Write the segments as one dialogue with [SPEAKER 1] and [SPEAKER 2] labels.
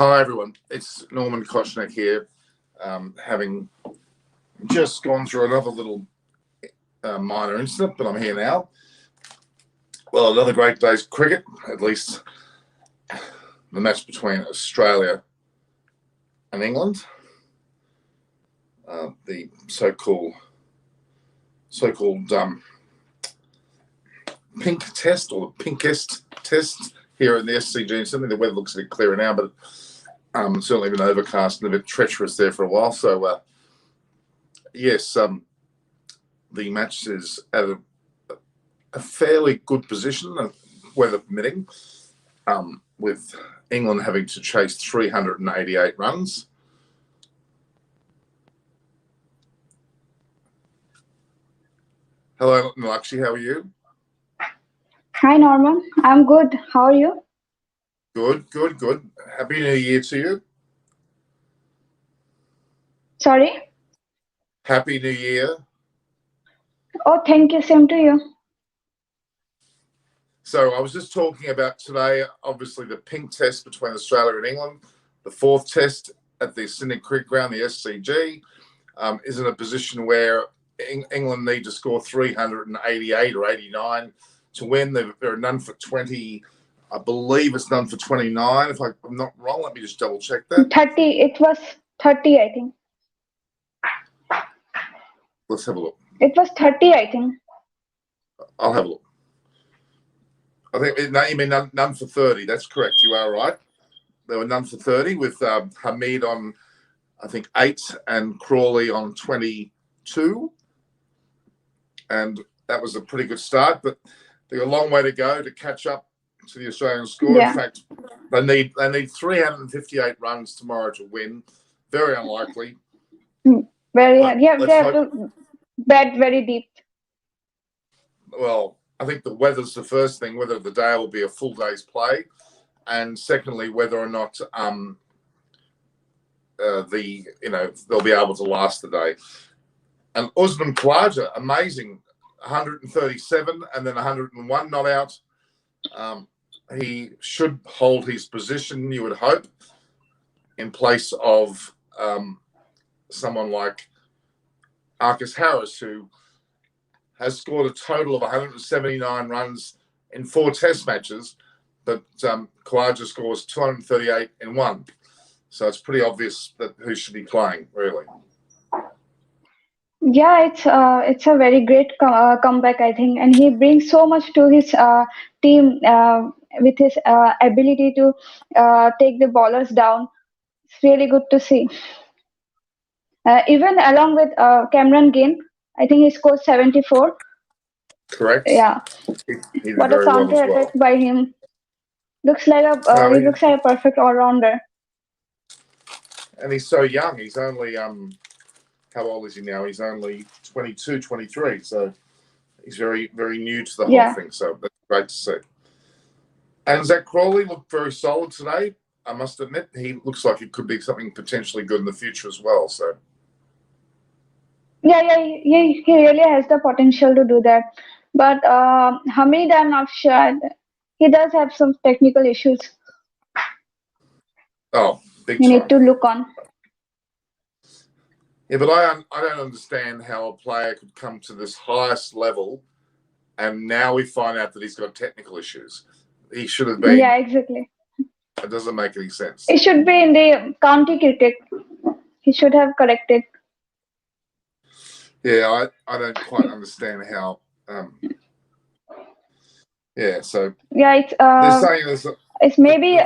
[SPEAKER 1] Hi everyone, it's Norman Kochnick here, having just gone through another little minor incident, but I'm here now. Well, another great day's cricket, at least the match between Australia and England, the so-called pink test, or the pinkest test here in the SCG. Certainly the weather looks a bit clearer now, but certainly been overcast and a bit treacherous there for a while. So yes, the match is at a fairly good position, weather permitting, with England having to chase 388 runs. Hello, Nalakshi, how are you?
[SPEAKER 2] Hi, Norman. I'm good. How are you?
[SPEAKER 1] Good. Happy New Year to you.
[SPEAKER 2] Sorry?
[SPEAKER 1] Happy New Year.
[SPEAKER 2] Oh, thank you. Same to you.
[SPEAKER 1] So I was just talking about today, obviously, the pink test between Australia and England. The fourth test at the Sydney Cricket Ground, the SCG, is in a position where England need to score 388 or 89 to win. There are none for 20. I believe it's none for 29. If I'm not wrong, let me just double check that.
[SPEAKER 2] 30. It was 30, I think.
[SPEAKER 1] Let's have a look.
[SPEAKER 2] It was 30, I think.
[SPEAKER 1] I'll have a look. I think you mean none for 30. That's correct. You are right. There were none for 30 with Hamid on, I think, 8 and Crawley on 22. And that was a pretty good start, but they've got a long way to go to catch up to the Australian score.
[SPEAKER 2] Yeah.
[SPEAKER 1] In fact, they need 358 runs tomorrow to win. Very unlikely.
[SPEAKER 2] They have to bat very deep.
[SPEAKER 1] Well, I think the weather's the first thing, whether the day will be a full day's play, and secondly, whether or not they'll be able to last the day. And Usman Khawaja, amazing, 137 and then 101 not out. He should hold his position, you would hope, in place of someone like Marcus Harris, who has scored a total of 179 runs in 4 test matches, but Khawaja scores 238 in 1. So it's pretty obvious that who should be playing, really.
[SPEAKER 2] Yeah, it's a very great comeback, I think, and he brings so much to his team with his ability to take the bowlers down. It's really good to see. Even along with Cameron Green, I think he scored 74.
[SPEAKER 1] Correct.
[SPEAKER 2] Yeah.
[SPEAKER 1] He
[SPEAKER 2] What a counter attack by him! Looks like he looks like a perfect all rounder.
[SPEAKER 1] And he's so young. He's only how old is he now? He's only 22, 23. So he's very, very new to the whole thing. So that's great to see. And Zach Crawley looked very solid today. I must admit, he looks like it could be something potentially good in the future as well. So.
[SPEAKER 2] Yeah, he really has the potential to do that. But Hamid, I'm not sure. He does have some technical issues.
[SPEAKER 1] Oh, big
[SPEAKER 2] You
[SPEAKER 1] time.
[SPEAKER 2] need to look on.
[SPEAKER 1] Yeah, but I don't understand how a player could come to this highest level and now we find out that he's got technical issues. He should have been.
[SPEAKER 2] Yeah, exactly.
[SPEAKER 1] It doesn't make any sense.
[SPEAKER 2] It should be in the county cricket. He should have corrected.
[SPEAKER 1] Yeah, I don't quite understand how. So.
[SPEAKER 2] Yeah,
[SPEAKER 1] they're saying
[SPEAKER 2] it's maybe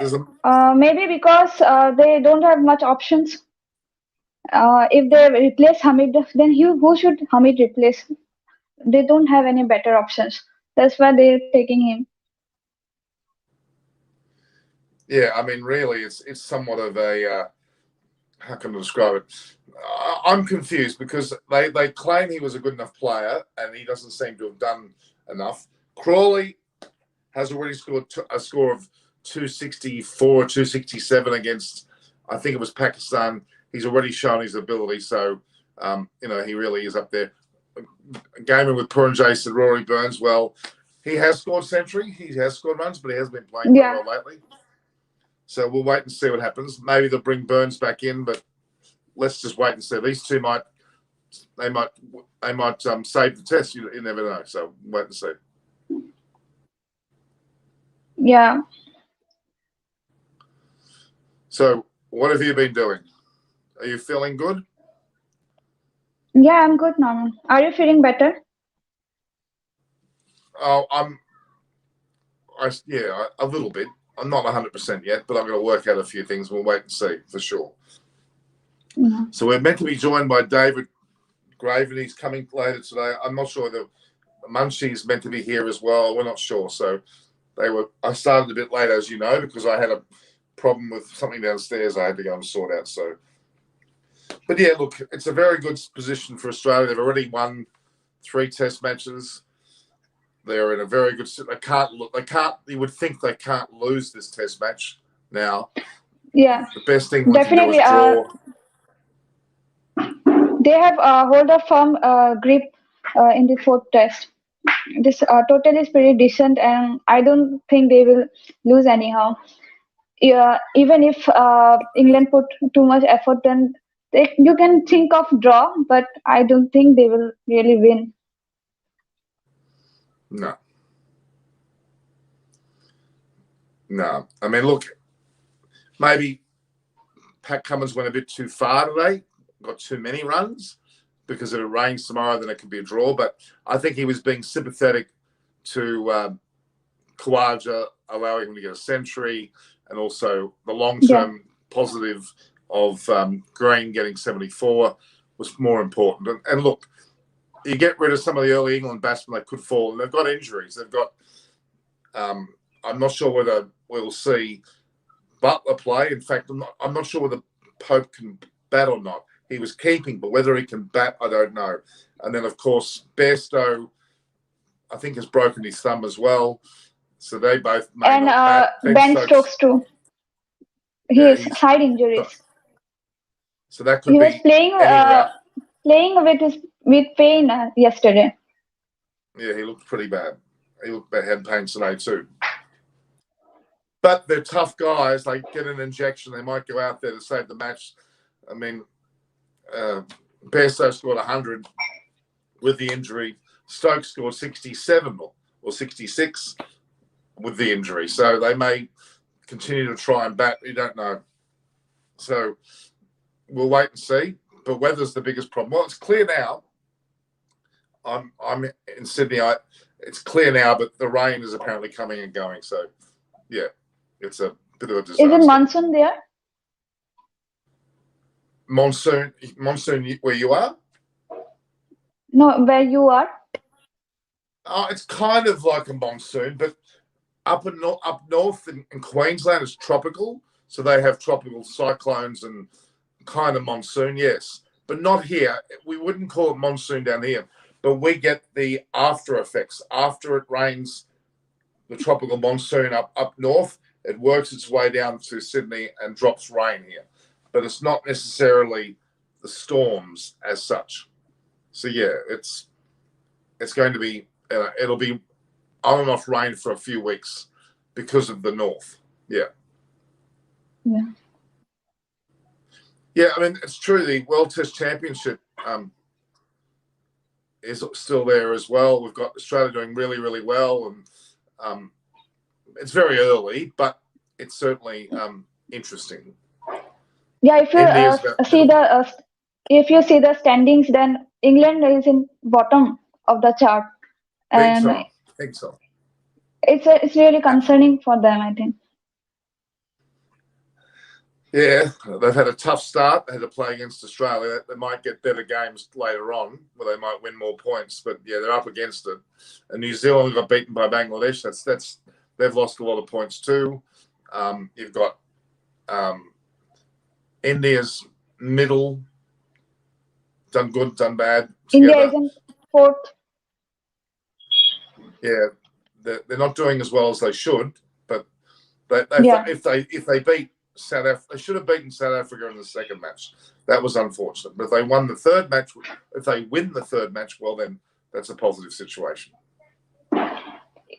[SPEAKER 2] maybe because they don't have much options. If they replace Hamid, then who should Hamid replace? They don't have any better options. That's why they're taking him.
[SPEAKER 1] Yeah, I mean, really, it's somewhat of a how can I describe it? I'm confused because they claim he was a good enough player and he doesn't seem to have done enough. Crawley has already scored a score of 264, 267 against, I think it was Pakistan. He's already shown his ability, so he really is up there. Gaming with Puranjay said Rory Burns. Well, he has scored century. He has scored runs, but he hasn't been playing well lately. So we'll wait and see what happens. Maybe they'll bring Burns back in, but let's just wait and see. These two might save the test. You never know. So wait and see.
[SPEAKER 2] Yeah.
[SPEAKER 1] So what have you been doing? Are you feeling good?
[SPEAKER 2] Yeah, I'm good, Norman. Are you feeling better?
[SPEAKER 1] Oh, a little bit. I'm not 100% yet, but I'm going to work out a few things. We'll wait and see for sure.
[SPEAKER 2] Yeah.
[SPEAKER 1] So we're meant to be joined by David Graven. He's coming later today. I'm not sure. The Munchie's meant to be here as well. We're not sure. So I started a bit late, as you know, because I had a problem with something downstairs I had to go and sort out. So, but yeah, look, it's a very good position for Australia. They've already won 3 test matches. They're in a very good. They can't. You would think they can't lose this test match now.
[SPEAKER 2] Yeah.
[SPEAKER 1] The best thing we
[SPEAKER 2] Definitely.
[SPEAKER 1] can do is draw.
[SPEAKER 2] They have hold a firm grip in the 4th test. This total is pretty decent, and I don't think they will lose anyhow. Yeah, even if England put too much effort, then you can think of draw, but I don't think they will really win.
[SPEAKER 1] No. I mean, look, maybe Pat Cummins went a bit too far today, got too many runs, because if it rains tomorrow, then it could be a draw. But I think he was being sympathetic to Khawaja, allowing him to get a century, and also the long-term positive of Green getting 74 was more important. And look, you get rid of some of the early England batsmen that could fall, and they've got injuries. They've got I'm not sure whether we'll see Butler play. In fact, I'm not sure whether Pope can bat or not. He was keeping, but whether he can bat, I don't know. And then, of course, Bairstow, I think, has broken his thumb as well. So they both may not bat.
[SPEAKER 2] Ben Stokes too. His side injuries.
[SPEAKER 1] So that could
[SPEAKER 2] he
[SPEAKER 1] be.
[SPEAKER 2] Was playing with pain yesterday.
[SPEAKER 1] Yeah, he looked pretty bad. He looked bad. Had pain today too. But they're tough guys. They get an injection. They might go out there to save the match. I mean, Bairstow scored 100 with the injury. Stokes scored 67 or 66 with the injury. So they may continue to try and bat. You don't know. So we'll wait and see. But weather's the biggest problem. Well, it's clear now. I'm in Sydney. It's clear now, but the rain is apparently coming and going. So, yeah, it's a bit of a disaster.
[SPEAKER 2] Is it monsoon there?
[SPEAKER 1] Monsoon where you are?
[SPEAKER 2] No, where you are?
[SPEAKER 1] It's kind of like a monsoon, but up north in Queensland it's tropical, so they have tropical cyclones and kind of monsoon, yes, but not here. We wouldn't call it monsoon down here, but we get the after effects. After it rains, the tropical monsoon up north, it works its way down to Sydney and drops rain here. But it's not necessarily the storms as such. So yeah, it's going to be it'll be on and off rain for a few weeks because of the north. Yeah. Yeah, I mean, it's true. The World Test Championship is still there as well. We've got Australia doing really, really well, and it's very early, but it's certainly interesting.
[SPEAKER 2] Yeah, if you see the standings, then England is in bottom of the chart, and
[SPEAKER 1] I think so.
[SPEAKER 2] It's really concerning for them, I think.
[SPEAKER 1] Yeah, they've had a tough start. They had to play against Australia. They might get better games later on, where they might win more points. But yeah, they're up against it. And New Zealand got beaten by Bangladesh. That's they've lost a lot of points too. You've got India's middle, done good, done bad. Together.
[SPEAKER 2] India is in 4th.
[SPEAKER 1] Yeah, they're not doing as well as they should. But if they beat South Africa, they should have beaten South Africa in the second match. That was unfortunate. But if they won the third match, if they win the third match, well, then that's a positive situation.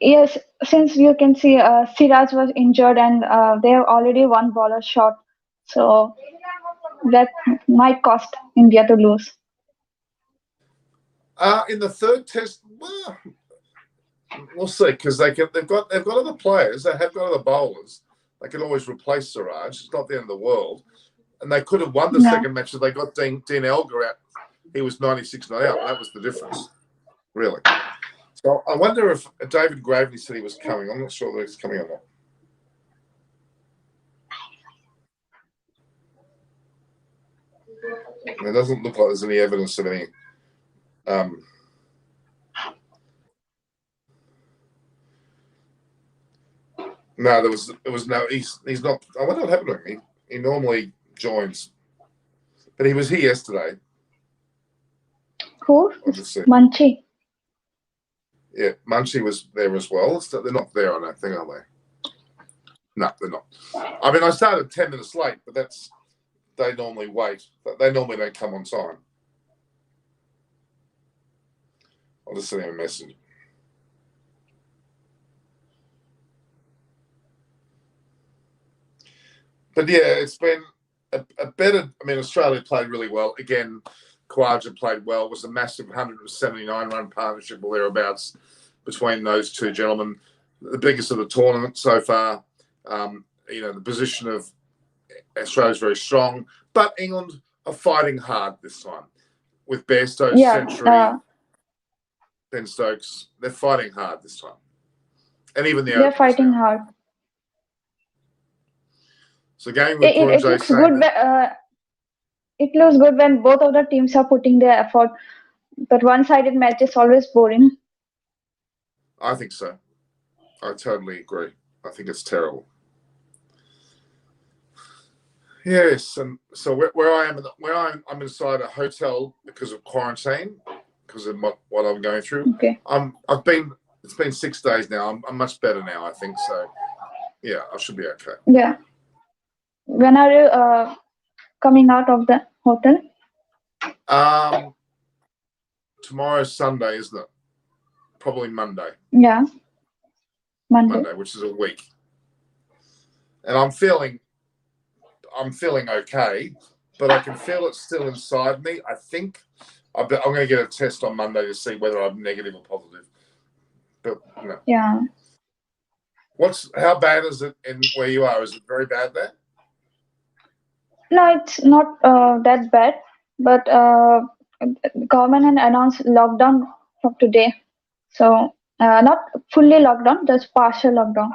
[SPEAKER 2] Yes, since you can see Siraj was injured and they have already one bowler shot, so that might cost India to lose.
[SPEAKER 1] In the third test, well, we'll see because they've got other players. They have got other bowlers. They can always replace Siraj. It's not the end of the world. And they could have won the
[SPEAKER 2] Yeah.
[SPEAKER 1] second match if they got Dean Elgar out. He was 96 not out. That was the difference, really. So I wonder if David Gravely said he was coming. I'm not sure that he's coming or not. It doesn't look like there's any evidence of any. No, there was no. He's not. I wonder what happened to him. He normally joins, but he was here yesterday.
[SPEAKER 2] Who? Munchie.
[SPEAKER 1] Yeah, Munchie was there as well. So they're not there, I don't think, are they? No, they're not. I mean, I started 10 minutes late, but they normally wait. They normally don't come on time. I'll just send him a message. But yeah, it's been a better. I mean, Australia played really well. Again, Khawaja played well. It was a massive 179-run partnership or thereabouts between those two gentlemen. The biggest of the tournament so far. The position of Australia is very strong, but England are fighting hard this time with Bairstow's century. Ben Stokes, they're fighting hard this time, and even they're
[SPEAKER 2] fighting hard.
[SPEAKER 1] So game with
[SPEAKER 2] it looks good. It looks good when both of the teams are putting their effort. But one-sided match is always boring.
[SPEAKER 1] I think so. I totally agree. I think it's terrible. Yes, and so where I am, I'm inside a hotel because of quarantine, because of what I'm going through.
[SPEAKER 2] Okay.
[SPEAKER 1] It's been 6 days now. I'm much better now, I think. So, yeah, I should be okay.
[SPEAKER 2] Yeah. When are you coming out of the hotel?
[SPEAKER 1] Tomorrow's Sunday, isn't it? Probably Monday.
[SPEAKER 2] Yeah.
[SPEAKER 1] Monday, which is a week. And I'm feeling okay, but I can feel it still inside me. I think I'm going to get a test on Monday to see whether I'm negative or positive. But
[SPEAKER 2] Yeah.
[SPEAKER 1] How bad is it in where you are? Is it very bad there?
[SPEAKER 2] No, it's not that bad, but government had announced lockdown from today. So not fully lockdown, just partial lockdown.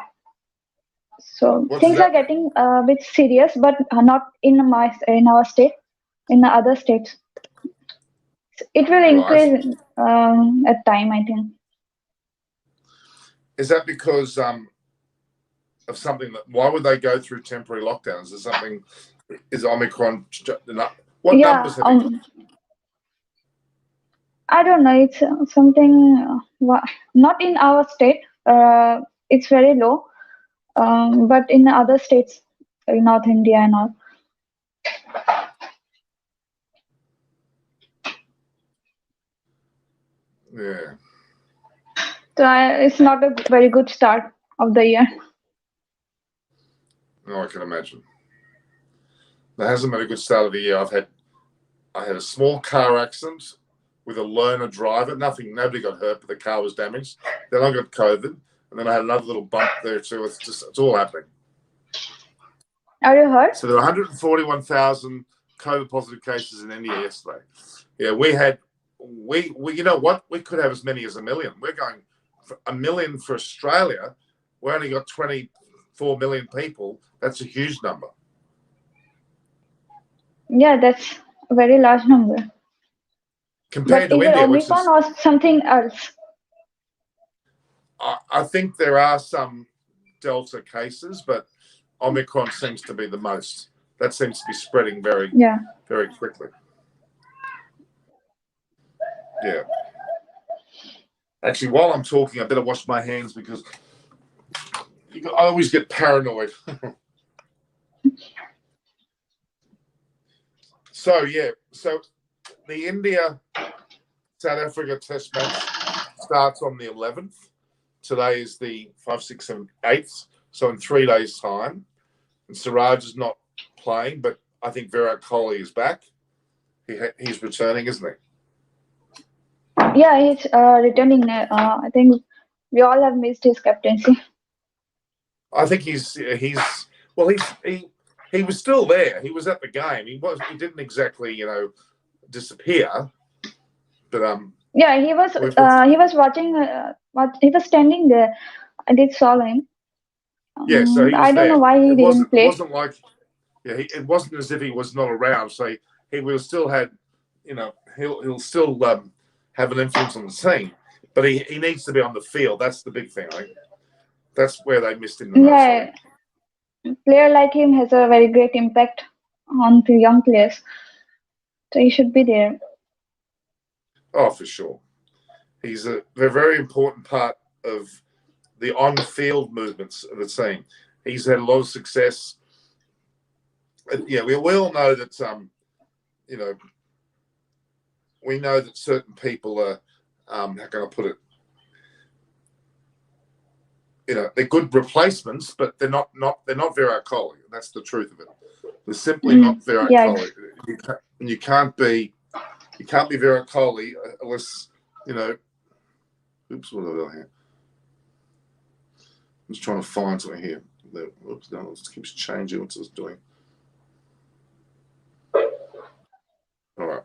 [SPEAKER 2] So things are getting a bit serious, but not in our state, in the other states. It will increase at time, I think.
[SPEAKER 1] Is that because of something why would they go through temporary lockdowns? Is Omicron? What numbers have you got?
[SPEAKER 2] I don't know. It's something not in our state. It's very low, but in other states, in North India and all.
[SPEAKER 1] Yeah.
[SPEAKER 2] So it's not a very good start of the year.
[SPEAKER 1] No, I can imagine. That hasn't been a good start of the year. I had a small car accident with a learner driver. Nobody got hurt, but the car was damaged. Then I got COVID, and then I had another little bump there too. It's all happening.
[SPEAKER 2] Are you hurt?
[SPEAKER 1] So there were 141,000 COVID positive cases in India yesterday. Yeah, we you know what? We could have as many as 1 million. We're going for 1 million for Australia. We only got 24 million people. That's a huge number.
[SPEAKER 2] Yeah, that's a very large number.
[SPEAKER 1] Compared to India,
[SPEAKER 2] Omicron or something else?
[SPEAKER 1] I think there are some Delta cases, but Omicron seems to be the most. That seems to be spreading very quickly. Yeah. Actually, while I'm talking, I better wash my hands because I always get paranoid. So the India-South Africa test match starts on the 11th. Today is the 5, 6, 7, 8th. So in 3 days' time, and Siraj is not playing, but I think Virat Kohli is back. He's returning, isn't he?
[SPEAKER 2] Yeah, he's returning. I think we all have missed his captaincy.
[SPEAKER 1] I think he was still there. He was at the game. He didn't exactly disappear, but
[SPEAKER 2] Yeah, he was watching. He was standing there. I did saw him.
[SPEAKER 1] Yeah, so he was
[SPEAKER 2] I don't know
[SPEAKER 1] there.
[SPEAKER 2] why he
[SPEAKER 1] It
[SPEAKER 2] didn't
[SPEAKER 1] wasn't. It
[SPEAKER 2] play.
[SPEAKER 1] wasn't like, yeah. It wasn't as if he was not around. So he will still had, he'll still have an influence on the team, but he needs to be on the field. That's the big thing. I think that's where they missed him the most.
[SPEAKER 2] Yeah, player like him has a very great impact on the young players, so he should be there.
[SPEAKER 1] Oh, for sure. He's a very important part of the on-field movements of the team. He's had a lot of success. Yeah, we all know that. We know that certain people are. How can I put it? They're good replacements, but they're not Virat Kohli. That's the truth of it. They're simply not Virat Kohli. You can't be Virat Kohli unless Oops, what have I got here? I'm just trying to find something here. Oops, no, it keeps changing. What's it doing? All right.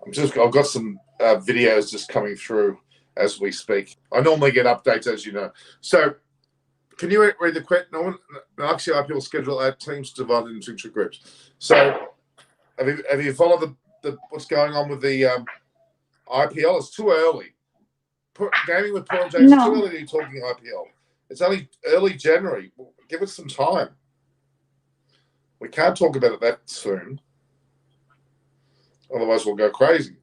[SPEAKER 1] I've got some videos just coming through as we speak. I normally get updates, as you know. So, can you read the question? Actually, IPL schedule our teams divided into 2 groups. So, have you followed the what's going on with the IPL? It's too early. Gaming with Paul James, it's too early to be talking IPL. It's only early January. Give it some time. We can't talk about it that soon. Otherwise, we'll go crazy.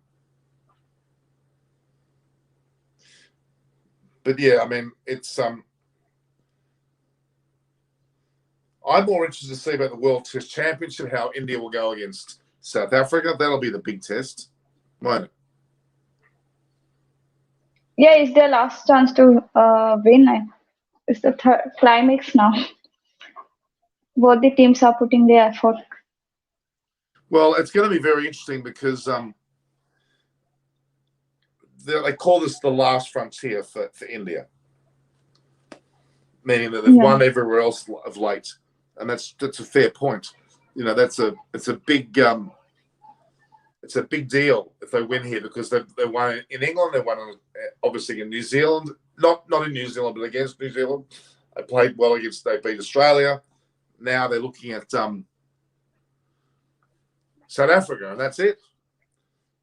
[SPEAKER 1] But yeah, I mean, it's I'm more interested to see about the World Test Championship, how India will go against South Africa. That'll be the big test, won't it?
[SPEAKER 2] Yeah, it's their last chance to win. It's the third climax now. Both the teams are putting their effort.
[SPEAKER 1] Well, it's going to be very interesting because they call this the last frontier for India, meaning that they've won everywhere else of late, and that's a fair point. It's a big deal if they win here because they won in England, they won obviously in New Zealand, not in New Zealand but against New Zealand. They played well against. They beat Australia. Now they're looking at South Africa, and that's it.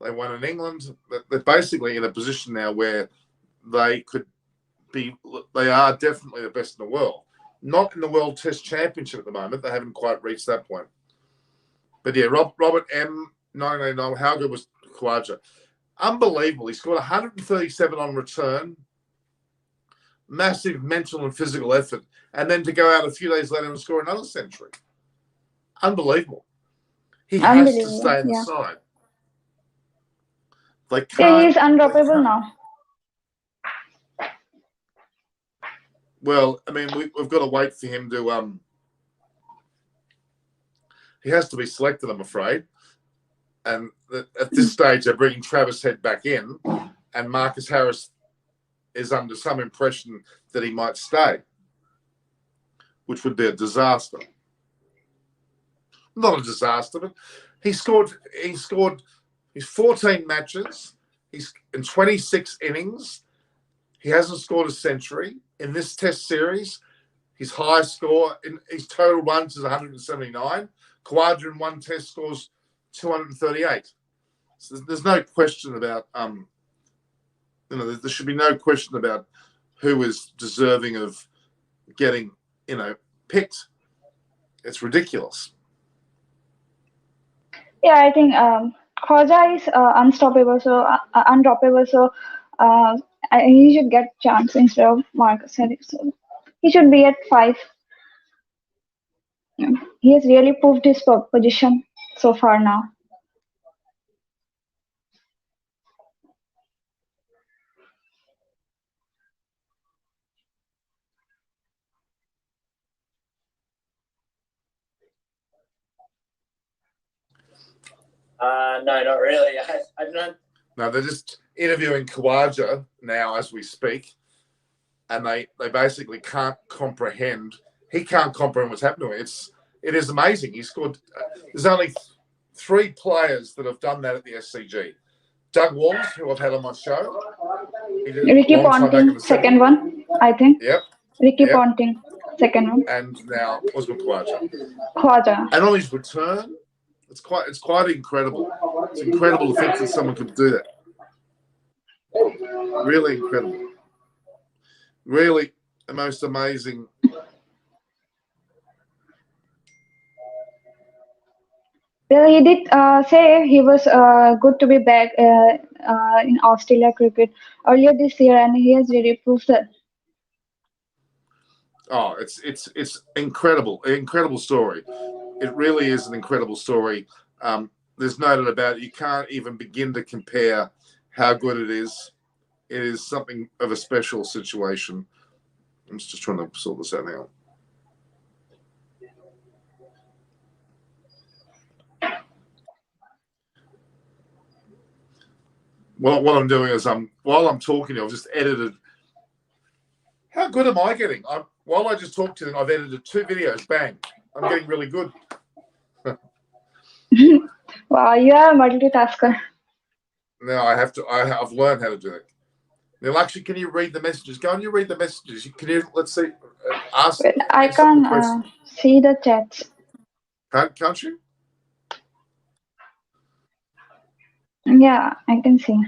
[SPEAKER 1] They won in England. They're basically in a position now where they could be. They are definitely the best in the world. Not in the World Test Championship at the moment. They haven't quite reached that point. But yeah, Robert M. 989. How good was Khawaja? Unbelievable. He scored 137 on return. Massive mental and physical effort, and then to go out a few days later and score another century. Unbelievable. He has to stay in the side.
[SPEAKER 2] He's undroppable now.
[SPEAKER 1] Well, I mean, we've got to wait for him to. He has to be selected, I'm afraid. And at this stage, they're bringing Travis Head back in, and Marcus Harris is under some impression that he might stay, which would be a disaster. Not a disaster, but he scored his 14 matches. He's in 26 innings. He hasn't scored a century in this Test series. His highest score in his total runs is 179. Khawaja in one Test scores 238. So there's no question about there should be no question about who is deserving of getting picked. It's ridiculous.
[SPEAKER 2] Yeah, I think Khawaja is undroppable. So he should get chance instead of Marcus Harris. So he should be at 5. Yeah. He has really proved his position so far now.
[SPEAKER 3] No, not really. I don't.
[SPEAKER 1] No, they're just interviewing Khawaja now as we speak, and they basically can't comprehend. He can't comprehend what's happening to him. It is amazing. He scored. There's only 3 players that have done that at the SCG. Doug Walls, who I've had on my show.
[SPEAKER 2] Ricky Ponting, second one, I think.
[SPEAKER 1] Yep.
[SPEAKER 2] Ricky Ponting, second one.
[SPEAKER 1] And now Osman Khawaja.
[SPEAKER 2] Khawaja.
[SPEAKER 1] And on his return, it's quite incredible. It's incredible to think that someone could do that. Really incredible. Really the most amazing.
[SPEAKER 2] Well, he did say he was good to be back in Australia cricket earlier this year, and he has really proved that.
[SPEAKER 1] Oh, it's incredible, incredible story. It really is an incredible story. There's no doubt about it. You can't even begin to compare how good it is. It is something of a special situation. I'm just trying to sort this out now. Well, what I'm doing is while I'm talking to you, I've just edited. How good am I getting? While I just talked to them, I've edited 2 videos. Bang! I'm getting really good.
[SPEAKER 2] Wow, you are a multitasker.
[SPEAKER 1] Now I have to. I've learned how to do it. Now, actually, can you read the messages? Go on, you read the messages. Can you? Let's see. Ask.
[SPEAKER 2] Wait, I can't see the chats.
[SPEAKER 1] Can't you?
[SPEAKER 2] Yeah, I can see.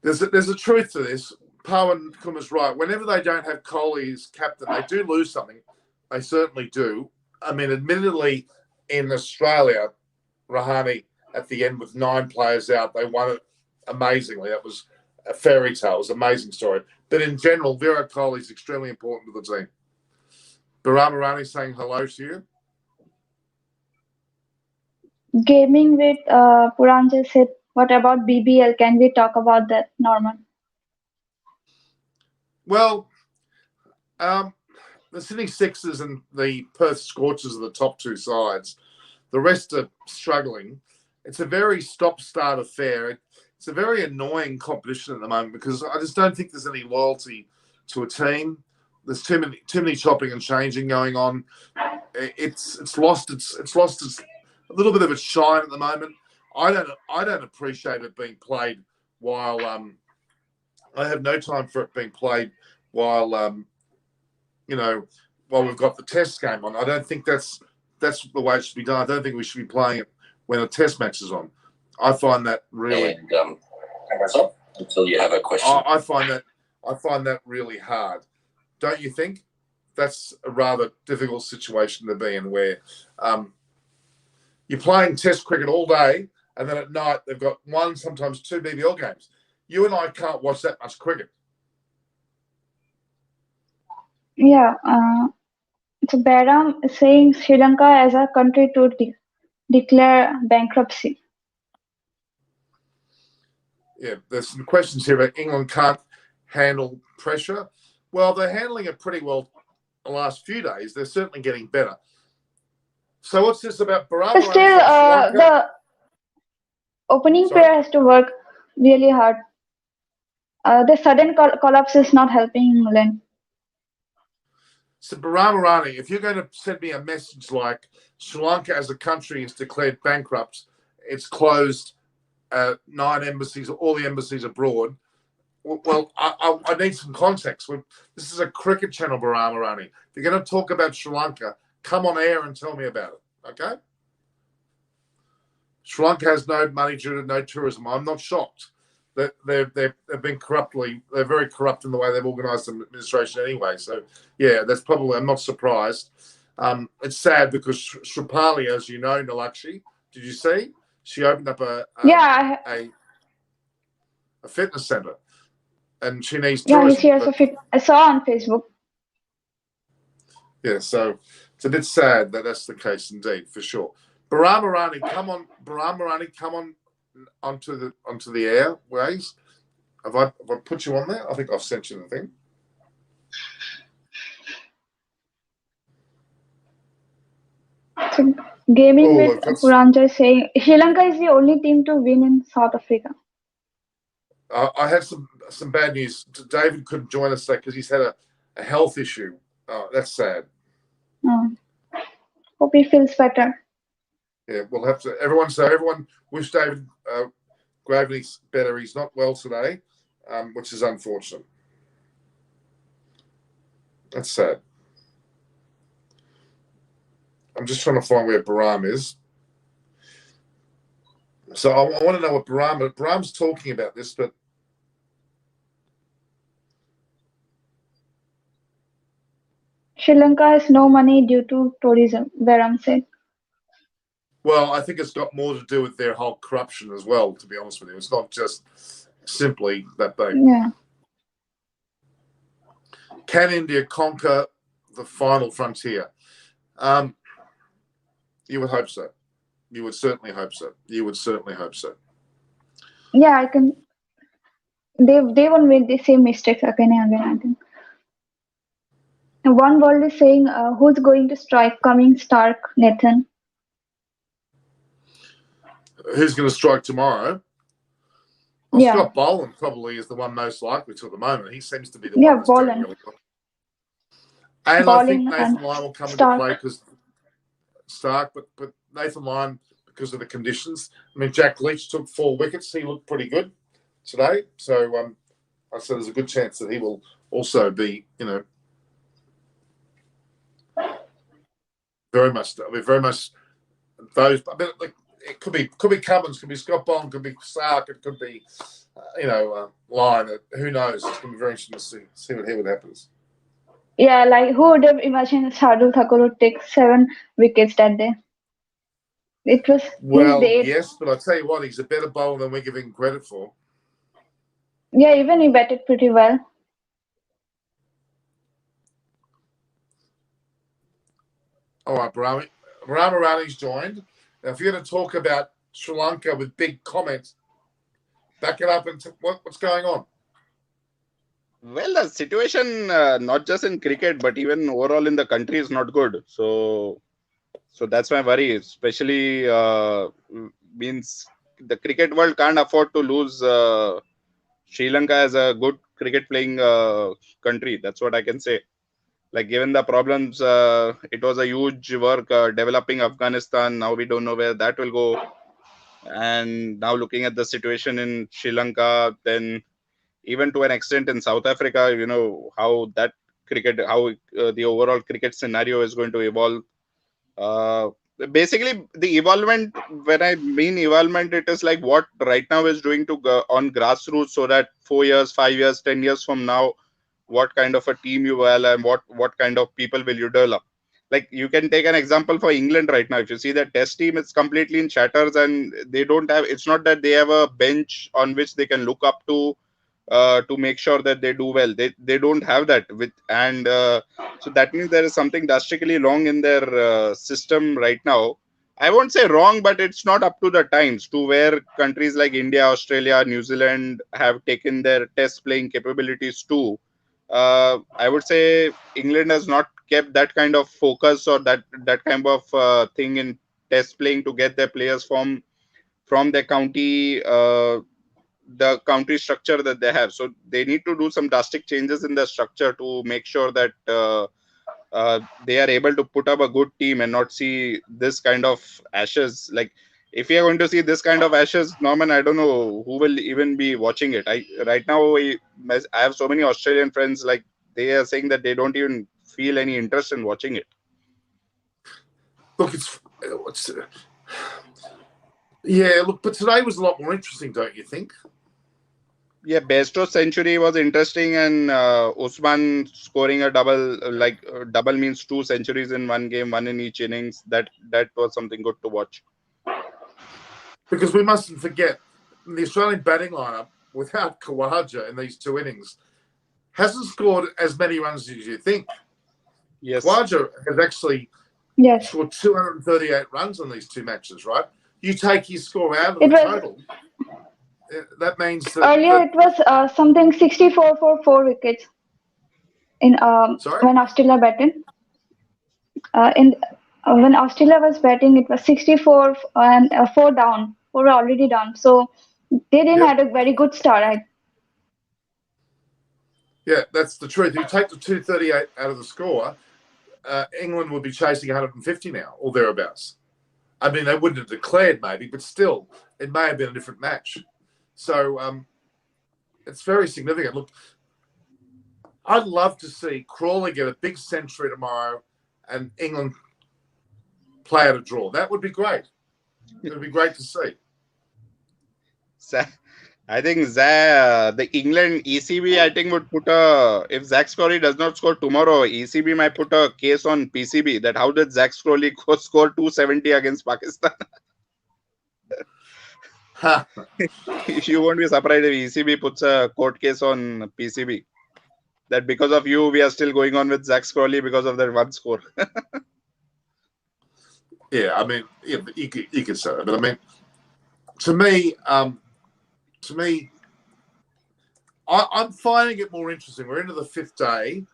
[SPEAKER 1] There's a truth to this. Pawan Kumar's right. Whenever they don't have Kohli as captain, they do lose something. They certainly do. I mean, admittedly, in Australia, Rahane at the end with 9 players out, they won it amazingly. That was a fairy tale. It was an amazing story. But in general, Virat Kohli is extremely important to the team. Bahram Irani saying hello to you.
[SPEAKER 2] Gaming with Puran just said, what about BBL? Can we talk about that, Norman?
[SPEAKER 1] Well, the Sydney Sixers and the Perth Scorchers are the top 2 sides. The rest are struggling. It's a very stop-start affair. It's a very annoying competition at the moment because I just don't think there's any loyalty to a team. There's too many chopping and changing going on. It's lost its a little bit of its shine at the moment. I don't appreciate it being played while I have no time for it being played while while we've got the Test game on. I don't think that's the way it should be done. I don't think we should be playing it when a Test match is on. I find that really.
[SPEAKER 3] And until you have a question.
[SPEAKER 1] I find that really hard. Don't you think? That's a rather difficult situation to be in, where you're playing Test cricket all day, and then at night they've got 1, sometimes 2 BBL games. You and I can't watch that much cricket.
[SPEAKER 2] Yeah. So Bahram is saying Sri Lanka as a country to declare bankruptcy.
[SPEAKER 1] Yeah, there's some questions here about England can't handle pressure. Well, they're handling it pretty well the last few days. They're certainly getting better. So what's this about Bahram?
[SPEAKER 2] But still, the opening player has to work really hard. The sudden collapse is not helping England.
[SPEAKER 1] So Bahram Irani, if you're going to send me a message like Sri Lanka as a country is declared bankrupt, it's closed 9 embassies, all the embassies abroad. Well, I need some context. This is a cricket channel, Bahram Irani. If you're going to talk about Sri Lanka, come on air and tell me about it, okay? Sri Lanka has no money due to no tourism. I'm not shocked. They've been they're very corrupt in the way they've organised the administration anyway. So, yeah, that's probably, I'm not surprised. It's sad because Shripali, as you know, Nalakshi, did you see? She opened up a fitness centre, and she needs tourism.
[SPEAKER 2] Yeah, I saw on Facebook.
[SPEAKER 1] Yeah, so it's a bit sad that that's the case indeed, for sure. Bahram Irani, come on, Bahram Irani, come on onto the airways. Have I put you on there? I think I've sent you the thing.
[SPEAKER 2] So, gaming
[SPEAKER 1] Oh,
[SPEAKER 2] with Puranjay is saying Sri Lanka is the only team to win in South Africa.
[SPEAKER 1] I had some bad news. David couldn't join us today because he's had a health issue. Oh, that's sad.
[SPEAKER 2] Hope he feels better.
[SPEAKER 1] Yeah, we'll have to. Everyone wish David Gravely better. He's not well today, which is unfortunate. That's sad. I'm just trying to find where Bahram is. So I want to know what Bahram's talking about this, but
[SPEAKER 2] Sri Lanka has no money due to tourism, Bahram said.
[SPEAKER 1] well, I think it's got more to do with their whole corruption as well, to be honest with you. It's not just simply that they...
[SPEAKER 2] Yeah.
[SPEAKER 1] Can India conquer the final frontier? You would hope so. You would certainly hope so. You would certainly hope so.
[SPEAKER 2] Yeah, I can. They won't make the same mistakes again and again, I think. And One World is saying, who's going to strike? Cummings, Stark, Nathan.
[SPEAKER 1] Who's going to strike tomorrow? Well,
[SPEAKER 2] Yeah.
[SPEAKER 1] Scott Boland probably is the one most likely to at the moment. He seems to be the
[SPEAKER 2] Yeah,
[SPEAKER 1] one that's doing
[SPEAKER 2] Boland.
[SPEAKER 1] really well. And I think
[SPEAKER 2] Boland
[SPEAKER 1] Nathan
[SPEAKER 2] and
[SPEAKER 1] Lyon will come
[SPEAKER 2] Stark.
[SPEAKER 1] into play because Stark, but Nathan Lyon because of the conditions. I mean, Jack Leach took 4 wickets. He looked pretty good today. So I said there's a good chance that he will also be, very much those. I mean, like, it could be Cummins, could be Scott Bond, could be Stark, it could be Lyon. Who knows? It's going to be very interesting to see what happens.
[SPEAKER 2] Yeah, like who would have imagined Shardul Thakur would take 7 wickets that day? It was
[SPEAKER 1] Well,
[SPEAKER 2] his day.
[SPEAKER 1] yes, but I tell you what, he's a better bowler than we're giving credit for.
[SPEAKER 2] Yeah, even he batted pretty well.
[SPEAKER 1] All right, Bahram Irani's joined. Now, if you're going to talk about Sri Lanka with big comments, back it up and what's going on?
[SPEAKER 4] Well, the situation, not just in cricket, but even overall in the country is not good. So that's my worry, especially means the cricket world can't afford to lose Sri Lanka as a good cricket playing country. That's what I can say. Like, given the problems, it was a huge work developing Afghanistan. Now we don't know where that will go. And now looking at the situation in Sri Lanka, then even to an extent in South Africa, how that the overall cricket scenario is going to evolve. Basically, the evolvement, when I mean evolvement, it is like what right now is doing to go on grassroots, so that 4 years, 5 years, 10 years from now, what kind of a team you will and what kind of people will you develop. Like, you can take an example for England right now. If you see the test team, it's completely in shatters, and they don't have, it's not that they have a bench on which they can look up to make sure that they do well. They don't have that so that means there is something drastically wrong in their system right now. I won't say wrong, but it's not up to the times to where countries like India, Australia, New Zealand have taken their test playing capabilities to. I would say England has not kept that kind of focus or that kind of thing in test playing to get their players from their county, the country structure that they have. So they need to do some drastic changes in the structure to make sure that they are able to put up a good team and not see this kind of ashes. Like, if you are going to see this kind of ashes, Norman, I don't know who will even be watching it. Right now I have so many Australian friends, like, they are saying that they don't even feel any interest in watching it.
[SPEAKER 1] Look, but today was a lot more interesting, don't you think?
[SPEAKER 4] Yeah, Bairstow's century was interesting, and Usman scoring a double. Double means 2 centuries in one game, 1 in each innings. That was something good to watch.
[SPEAKER 1] Because we mustn't forget, the Australian batting lineup, without Khawaja in these 2 innings, hasn't scored as many runs as you think.
[SPEAKER 4] Yes.
[SPEAKER 1] Khawaja has actually scored 238 runs in these 2 matches, right? You take his score out of the total. That means that
[SPEAKER 2] earlier it was something 64 for 4 wickets in when Australia batted. when Australia was batting, it was 64 and 4 were already down. So they didn't
[SPEAKER 1] Yep.
[SPEAKER 2] had a very good start.
[SPEAKER 1] Yeah, that's the truth. You take the 238 out of the score, England would be chasing 150 now or thereabouts. I mean, they wouldn't have declared maybe, but still, it may have been a different match. So it's very significant. Look, I'd love to see Crawley get a big century tomorrow and England play out a draw. That would be great. It would be great to see.
[SPEAKER 4] I think the England ECB, I think, would put if Zach Scrolly does not score tomorrow, ECB might put a case on PCB that how did Zach Scrolly score 270 against Pakistan? You won't be surprised if ECB puts a court case on PCB that because of you, we are still going on with Zach Scrolly because of that one score.
[SPEAKER 1] Yeah, I mean, yeah, you could say that, but I mean, to me, I'm finding it more interesting. We're into the 5th day.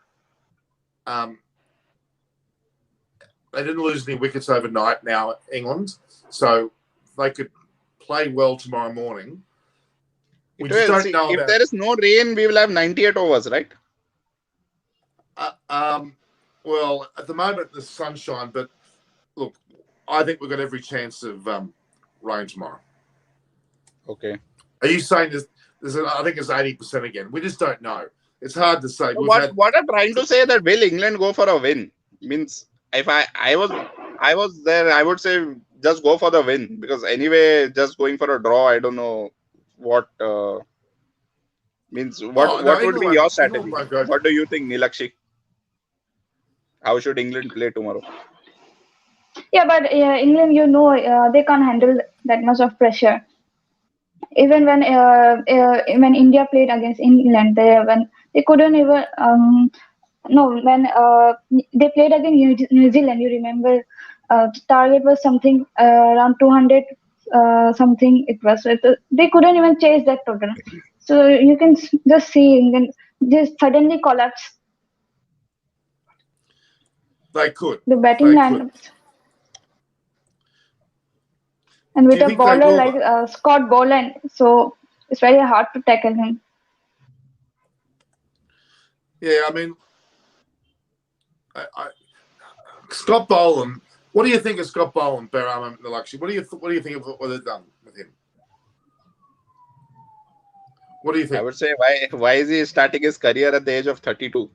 [SPEAKER 1] They didn't lose any wickets overnight now, England, so they could play well tomorrow morning. We just don't know
[SPEAKER 4] if
[SPEAKER 1] about.
[SPEAKER 4] there is no rain, we will have 98 overs, right?
[SPEAKER 1] Well, at the moment, there's sunshine, but look, I think we've got every chance of rain tomorrow.
[SPEAKER 4] Okay.
[SPEAKER 1] Are you saying I think it's 80% again? We just don't know. It's hard to say.
[SPEAKER 4] What I'm trying to say that will England go for a win? Means if I was there, I would say just go for the win because anyway, just going for a draw, I don't know what means. What would be your strategy? What do you think, Nilakshi? How should England play tomorrow?
[SPEAKER 2] Yeah, but England, they can't handle that much of pressure. Even when India played against England, they couldn't even. When they played against New Zealand, you remember, the target was something around 200 something. It was they couldn't even chase that total. So you can just see England just suddenly collapse.
[SPEAKER 1] They could.
[SPEAKER 2] The batting lineups. And with a bowler like Scott Boland, so it's very hard to tackle him.
[SPEAKER 1] Yeah, I mean, Scott Boland. What do you think of Scott Boland, Barama Nilakshi? What do you think of what they've done with him? What do you think?
[SPEAKER 4] I would say why is he starting his career at the age of 32?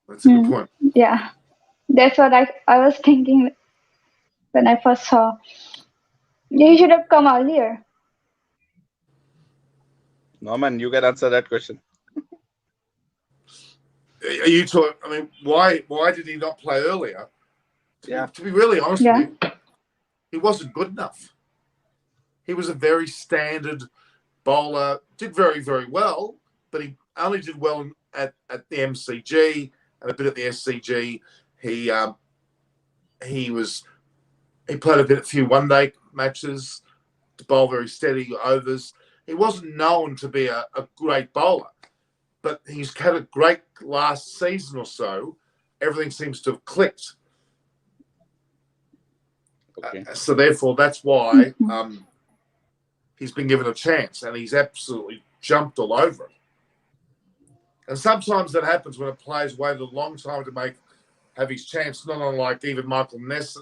[SPEAKER 1] That's a good point.
[SPEAKER 2] Yeah, that's what I was thinking when I first saw. He should have come earlier.
[SPEAKER 4] Norman, you can answer that question.
[SPEAKER 1] Are you talking? I mean, why did he not play earlier? To be really honest with you, he wasn't good enough. He was a very standard bowler. Did very, very well, but he only did well at the MCG and a bit at the SCG. He played a few one-day matches to bowl very steady overs. He wasn't known to be a great bowler, but he's had a great last season or so. Everything seems to have clicked.
[SPEAKER 4] Okay.
[SPEAKER 1] So therefore, that's why he's been given a chance, and he's absolutely jumped all over it. And sometimes that happens when a player's waited a long time to have his chance, not unlike even Michael Nisa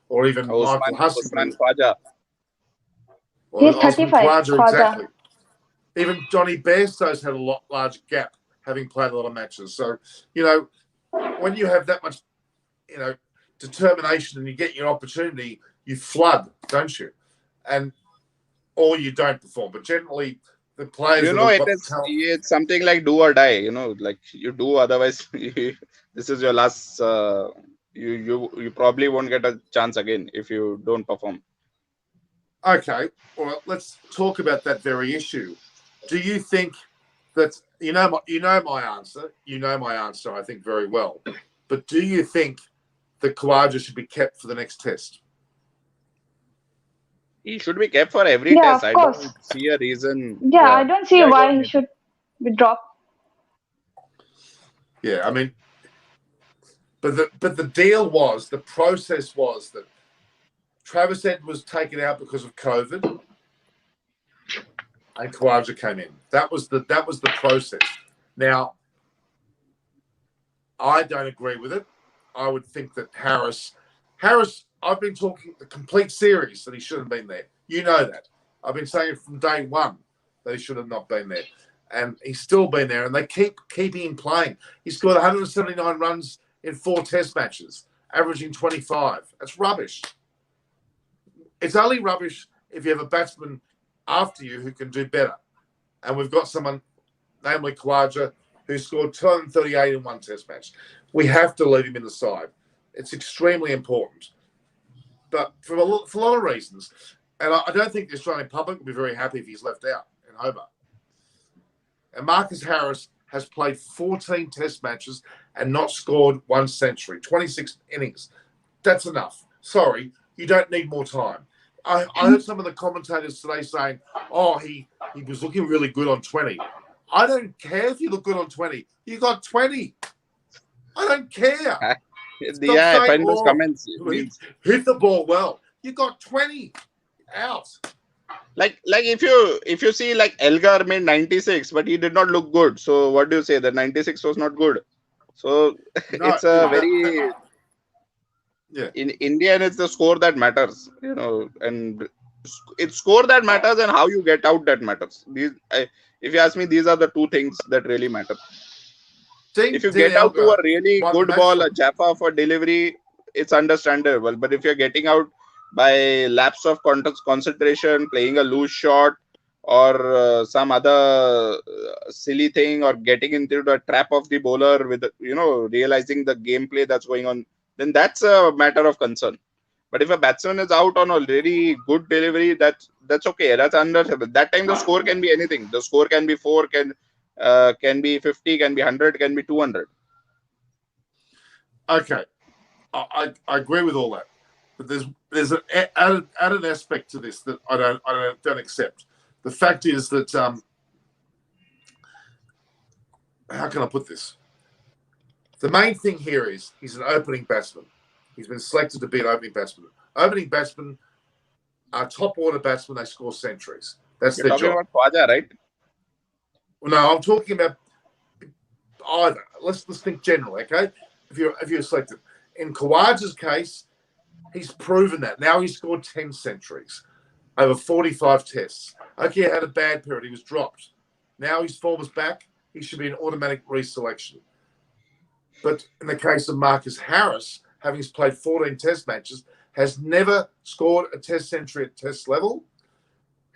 [SPEAKER 1] or even Michael Huston.
[SPEAKER 2] He's 35.
[SPEAKER 1] Exactly. Even Johnny Bairstow's had a large gap, having played a lot of matches. So, when you have that much, determination and you get your opportunity, you flood, don't you? Or you don't perform. But generally, the players,
[SPEAKER 4] it's something like do or die. Like you do, otherwise this is your last. You probably won't get a chance again if you don't perform.
[SPEAKER 1] Okay, well, let's talk about that very issue. Do you think that you know my answer? You know my answer, I think, very well. But do you think that Khawaja should be kept for the next test?
[SPEAKER 4] He should be kept for every test. I don't see a reason.
[SPEAKER 2] Yeah, I don't see why he should be dropped.
[SPEAKER 1] Yeah, I mean, But the deal was, the process was that Travis Ed was taken out because of COVID, and Khawaja came in. That was the process. Now, I don't agree with it. I would think that Harris, I've been talking the complete series that he shouldn't have been there. You know that. I've been saying from day one that he should have not been there. And he's still been there, and they keep him playing. He scored 179 runs in 4 test matches, averaging 25. That's rubbish. It's only rubbish if you have a batsman after you who can do better. And we've got someone, namely Khawaja, who scored 238 in 1 test match. We have to leave him in the side. It's extremely important. But for a lot of reasons, and I don't think the Australian public will be very happy if he's left out in Hobart. And Marcus Harris has played 14 test matches and not scored 1 century, 26 innings. That's enough. Sorry, you don't need more time. I heard some of the commentators today saying, oh, he was looking really good on 20. I don't care if you look good on 20. You got 20. I don't care.
[SPEAKER 4] Yeah, I find those comments.
[SPEAKER 1] Hit the ball well. You got 20 out.
[SPEAKER 4] Like if you see like Elgar made 96, but he did not look good. So what do you say? That 96 was not good. So it's a very in India, it's the score that matters, and it's score that matters and how you get out that matters. If you ask me, these are the 2 things that really matter. If you get out to a really good ball, a Jaffa for delivery, it's understandable. But if you're getting out by lapse of concentration, playing a loose shot, or some other silly thing, or getting into the trap of the bowler with, realizing the gameplay that's going on, then that's a matter of concern. But if a batsman is out on a really good delivery, that's okay. That's understandable. That time the score can be anything. The score can be 4, can be 50, can be 100, can be 200.
[SPEAKER 1] Okay, I agree with all that, but there's an added aspect to this that I don't accept. The fact is that how can I put this? The main thing here is he's an opening batsman. He's been selected to be an opening batsman. Opening batsmen are top order batsmen. They score centuries. That's their job.
[SPEAKER 4] You're talking about Khawaja, right?
[SPEAKER 1] No, I'm talking about either. Let's think generally, okay? If you're selected. In Khawaja's case, he's proven that. Now he's scored 10 centuries over 45 tests. Okay, he had a bad period. He was dropped. Now his form is back. He should be an automatic reselection. But in the case of Marcus Harris, having played 14 test matches, has never scored a test century at test level.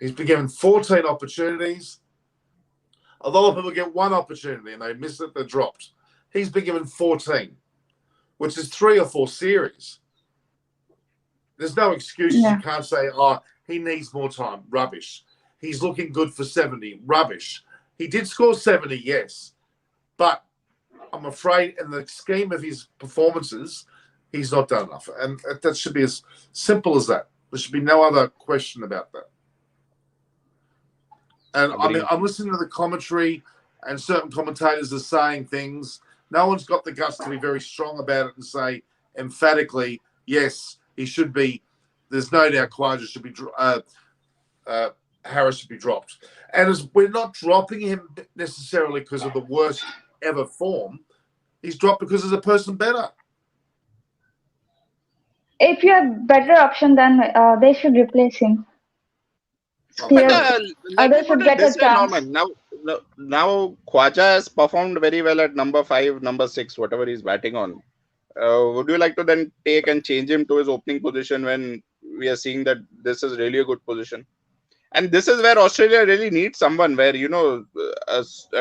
[SPEAKER 1] He's been given 14 opportunities. A lot of people get 1 opportunity and they miss it, they're dropped. He's been given 14, which is 3 or 4 series. There's no excuses.
[SPEAKER 2] Yeah.
[SPEAKER 1] You can't say, oh, he needs more time. Rubbish. He's looking good for 70. Rubbish. He did score 70, yes. But I'm afraid in the scheme of his performances, he's not done enough. And that should be as simple as that. There should be no other question about that. And I'm listening to the commentary, and certain commentators are saying things. No one's got the guts to be very strong about it and say emphatically, yes, he should be. There's no doubt Khawaja should be, Harris should be dropped. And as we're not dropping him necessarily because of the worst ever form, he's dropped because there's a person better.
[SPEAKER 2] If you have better option, then they should replace him. Others should get a chance.
[SPEAKER 4] Now Khawaja has performed very well at number 5, number 6, whatever he's batting on. Would you like to then take and change him to his opening position when we are seeing that this is really a good position? And this is where Australia really needs someone where,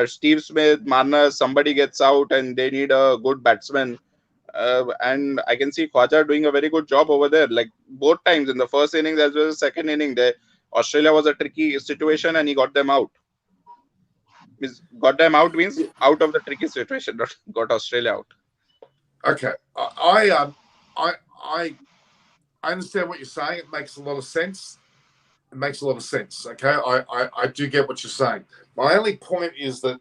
[SPEAKER 4] Steve Smith, Marnus, somebody gets out and they need a good batsman. And I can see Khawaja doing a very good job over there. Like both times in the first innings as well as the second inning, Australia was a tricky situation and he got them out. Got them out means out of the tricky situation, not got Australia out.
[SPEAKER 1] Okay, I understand what you're saying. It makes a lot of sense. It makes a lot of sense. Okay, I do get what you're saying. My only point is that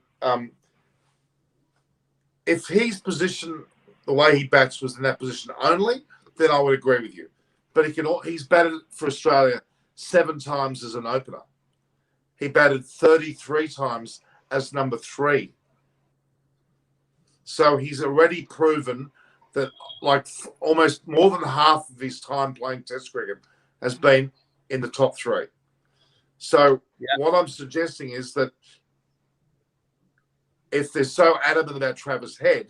[SPEAKER 1] if he's positioned the way he bats was in that position only, then I would agree with you. But he's batted for Australia 7 times as an opener. He batted 33 times as number 3. So he's already proven that almost more than half of his time playing Test cricket has been in the top 3. So what I'm suggesting is that if they're so adamant about Travis Head,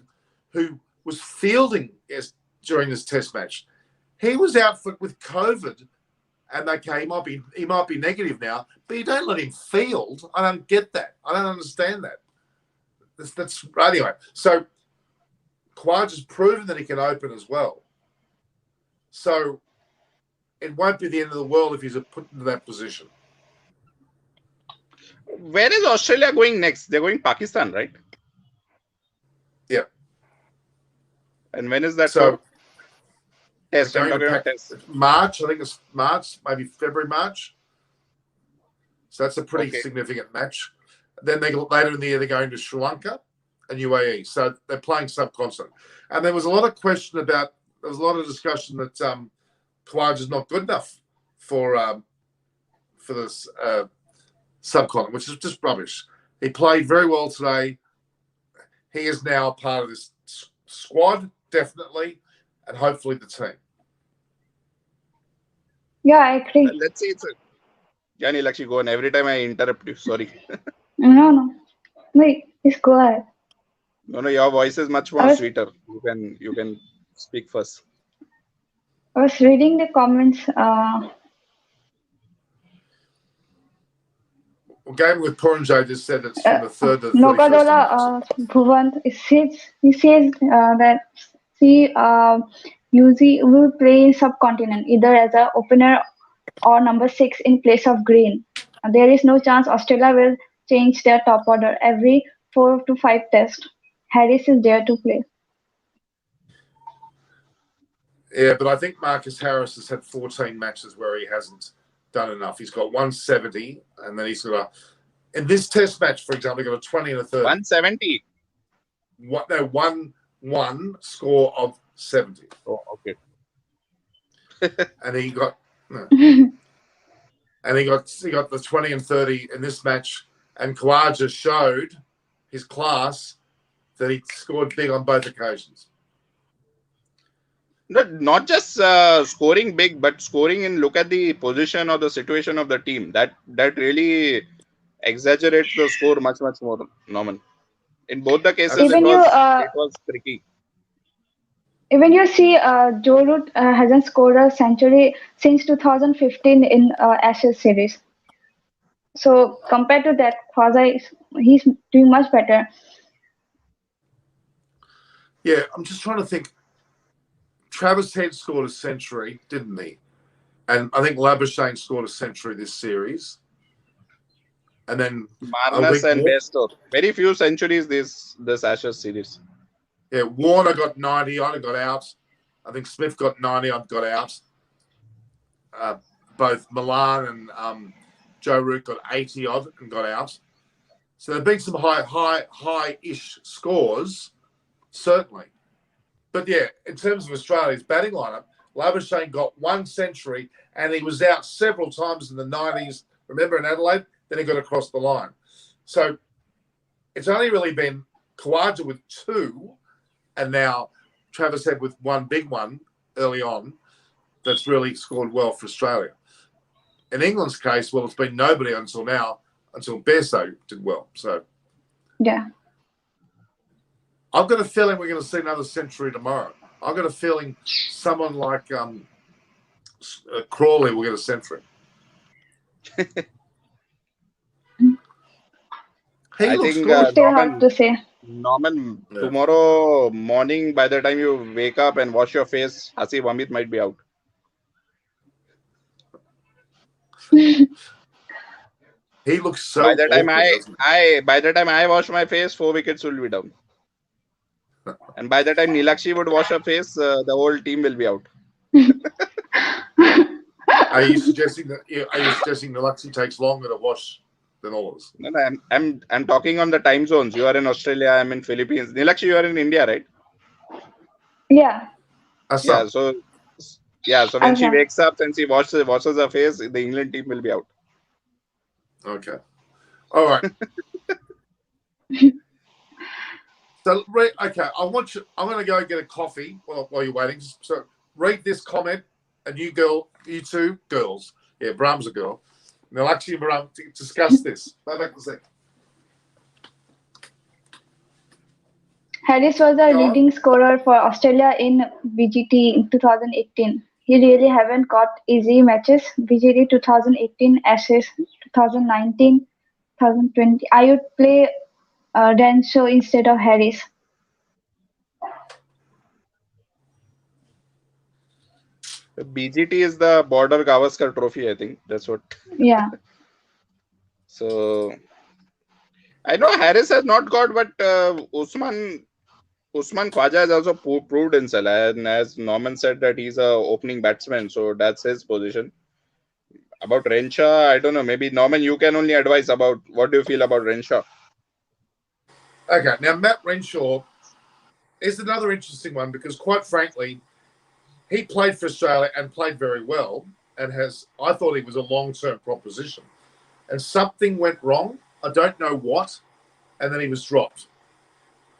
[SPEAKER 1] who was fielding during this Test match, he was out with COVID, and okay, he might be negative now, but you don't let him field. I don't get that. I don't understand that. That's anyway. So Khawaja's proven that he can open as well. So it won't be the end of the world if he's put into that position.
[SPEAKER 4] Where is Australia going next? They're going Pakistan, right?
[SPEAKER 1] Yeah.
[SPEAKER 4] And when is that?
[SPEAKER 1] So
[SPEAKER 4] Test. I'm talking about test.
[SPEAKER 1] March. I think it's March, maybe February, March. So that's a pretty significant match. Then later in the year, they're going to Sri Lanka and UAE. So they're playing subcontinent. And there was a lot of discussion that Khawaja's not good enough for this subcontinent, which is just rubbish. He played very well today. He is now part of this squad, definitely, and hopefully the team.
[SPEAKER 2] Yeah, I agree.
[SPEAKER 4] Let's see. Yanni, Lakshi, go on. Every time I interrupt you. Sorry.
[SPEAKER 2] No. Wait, please go ahead.
[SPEAKER 4] No, your voice is much more sweeter. You can speak first.
[SPEAKER 2] I was reading the comments.
[SPEAKER 1] Game with Puranjay just said it's from the 3rd to the 31st.
[SPEAKER 2] Nogadola Bhuvan, he says that Yuzi will play subcontinent either as an opener or number 6 in place of Green. There is no chance Australia will change their top order every 4 to 5 tests. Harris is there to play.
[SPEAKER 1] Yeah, but I think Marcus Harris has had 14 matches where he hasn't done enough. He's got 170, and then he's got in this Test match, for example, he got a 20 and a 30.
[SPEAKER 4] 170.
[SPEAKER 1] One score of 70.
[SPEAKER 4] Oh, okay.
[SPEAKER 1] And he got the 20 and 30 in this match, and Khawaja showed his class that he scored big on both occasions.
[SPEAKER 4] Not just scoring big, but scoring in look at the position or the situation of the team. That really exaggerates the score much more, Norman. In both the cases, it was tricky.
[SPEAKER 2] Even you see, Joe Root hasn't scored a century since 2015 in Ashes series. So compared to that, Khawaja, he's doing much better.
[SPEAKER 1] Yeah, I'm just trying to think. Travis Head scored a century, didn't he? And I think Labuschagne scored a century this series. And then
[SPEAKER 4] Marnus and Bairstow. Very few centuries this Ashes series.
[SPEAKER 1] Yeah, Warner got 90 on and got out. I think Smith got 90 on, got out. Both Milan and Joe Root got 80 odd and got out. So there've been some high-ish scores, certainly. But yeah, in terms of Australia's batting lineup, Labuschagne got 1 century and he was out several times in the 90s. Remember in Adelaide? Then he got across the line. So it's only really been Khawaja with 2 and now Travis Head with 1 big one early on that's really scored well for Australia. In England's case, well, it's been nobody until now, until Bairstow did well. So
[SPEAKER 2] yeah.
[SPEAKER 1] I've got a feeling we're going to see another century tomorrow. I've got a feeling someone like Crawley will get a century.
[SPEAKER 4] I think
[SPEAKER 2] still hard to say.
[SPEAKER 4] Norman, tomorrow morning, by the time you wake up and wash your face, Hasib Amit might be out.
[SPEAKER 1] He looks so.
[SPEAKER 4] By the time I wash my face, 4 wickets will be down. And by the time Nilakshi would wash her face, the whole team will be out.
[SPEAKER 1] Are you suggesting Nilakshi takes longer to wash than all of us?
[SPEAKER 4] No, I'm talking on the time zones. You are in Australia, I'm in Philippines. Nilakshi, you are in India, right?
[SPEAKER 2] Yeah.
[SPEAKER 1] Assam.
[SPEAKER 4] So when she
[SPEAKER 2] Assam.
[SPEAKER 4] wakes up and she washes her face, the England team will be out.
[SPEAKER 1] Okay. All right. So, okay, I'm going to go get a coffee while you're waiting. So, read this comment, and you two girls, yeah, Bram's a girl. Now, actually, Bram, discuss this. Go back a sec.
[SPEAKER 2] Harris was the
[SPEAKER 1] Go on.
[SPEAKER 2] leading scorer for Australia in VGT in 2018. He really haven't got easy matches. VGT 2018, Ashes 2019, 2020. I would play Renshaw instead of Harris.
[SPEAKER 4] The BGT is the Border Gavaskar Trophy, I think. That's what.
[SPEAKER 2] Yeah.
[SPEAKER 4] So I know Harris has not got, but Usman Khwaja has also proved himself. And as Norman said, that he's a opening batsman, so that's his position. About Renshaw, I don't know. Maybe Norman, you can only advise about what do you feel about Renshaw.
[SPEAKER 1] Okay, now Matt Renshaw is another interesting one because, quite frankly, he played for Australia and played very well, and I thought he was a long-term proposition, and something went wrong. I don't know what, and then he was dropped,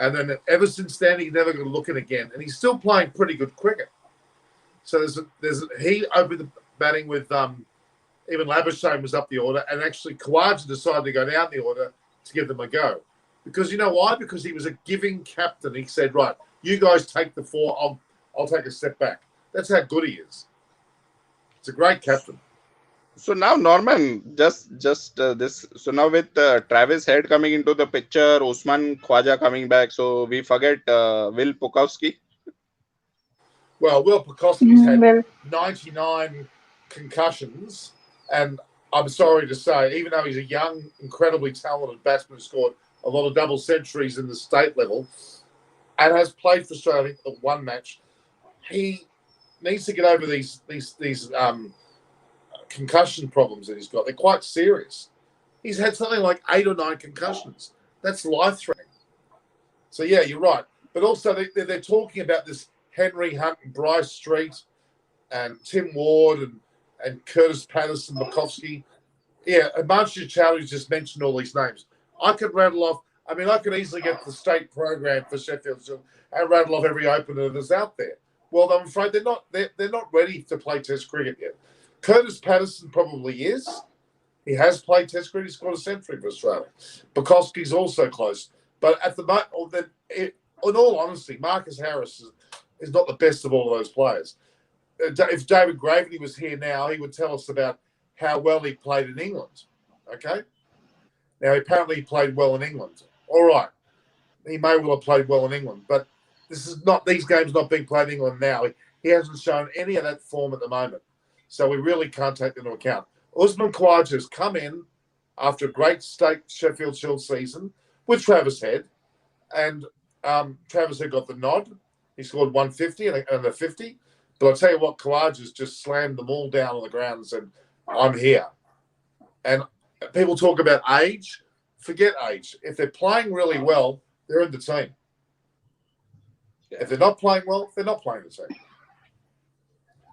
[SPEAKER 1] and then ever since then he's never going to look in again, and he's still playing pretty good cricket. So he opened the batting with even Labuschagne was up the order, and actually Khawaja decided to go down the order to give them a go. Because you know why? Because he was a giving captain. He said, right, you guys take the four, I'll take a step back. That's how good he is. It's a great captain.
[SPEAKER 4] So now, Norman, just this. So now with Travis Head coming into the picture, Usman Khwaja coming back, so we forget Will Pucovski.
[SPEAKER 1] Well, Will Pucovski's had
[SPEAKER 2] Well,
[SPEAKER 1] 99 concussions, and I'm sorry to say, even though he's a young, incredibly talented batsman who scored a lot of double centuries in the state level and has played for Australia at one match, he needs to get over these concussion problems that he's got. They're quite serious. He's had something like 8 or 9 concussions. That's life-threatening. So, yeah, you're right. But also they're talking about this Henry Hunt and Bryce Street and Tim Ward and Curtis Patterson, Makovsky. Yeah, Himanshu Chowdhury just mentioned all these names. I could rattle off. I mean, I could easily get the state program for Sheffield and rattle off every opener that's out there. Well, I'm afraid they're not ready to play Test cricket yet. Curtis Patterson probably is. He has played Test cricket. He scored a century for Australia. Bukowski's also close. But at the moment, in all honesty, Marcus Harris is not the best of all of those players. If David Graveney was here now, he would tell us about how well he played in England. Okay? Now, apparently he played well in England. All right. He may well have played well in England, but these games not being played in England now. He hasn't shown any of that form at the moment. So we really can't take that into account. Usman Khwaja has come in after a great state Sheffield Shield season with Travis Head, and Travis Head got the nod. He scored 150 and a 50. But I'll tell you what, Khwaja's just slammed them all down on the ground and said, I'm here. And people talk about age. Forget age. If they're playing really well, they're in the team. If they're not playing well, they're not playing the team.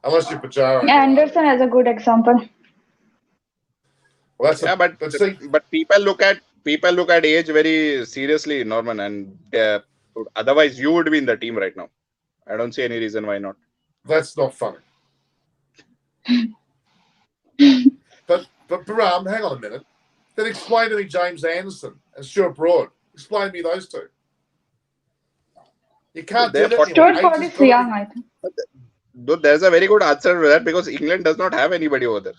[SPEAKER 1] Unless you're Pajaro.
[SPEAKER 2] Anderson is a good example.
[SPEAKER 1] Well,
[SPEAKER 4] but people look at age very seriously, Norman, and otherwise you would be in the team right now. I don't see any reason why not.
[SPEAKER 1] That's not funny. but Baram, hang on a minute. Then explain to me James Anderson and Stuart Broad. Explain to me those two. You can't do that.
[SPEAKER 2] Stuart Broad is young, I think.
[SPEAKER 4] There's a very good answer to that because England does not have anybody over there.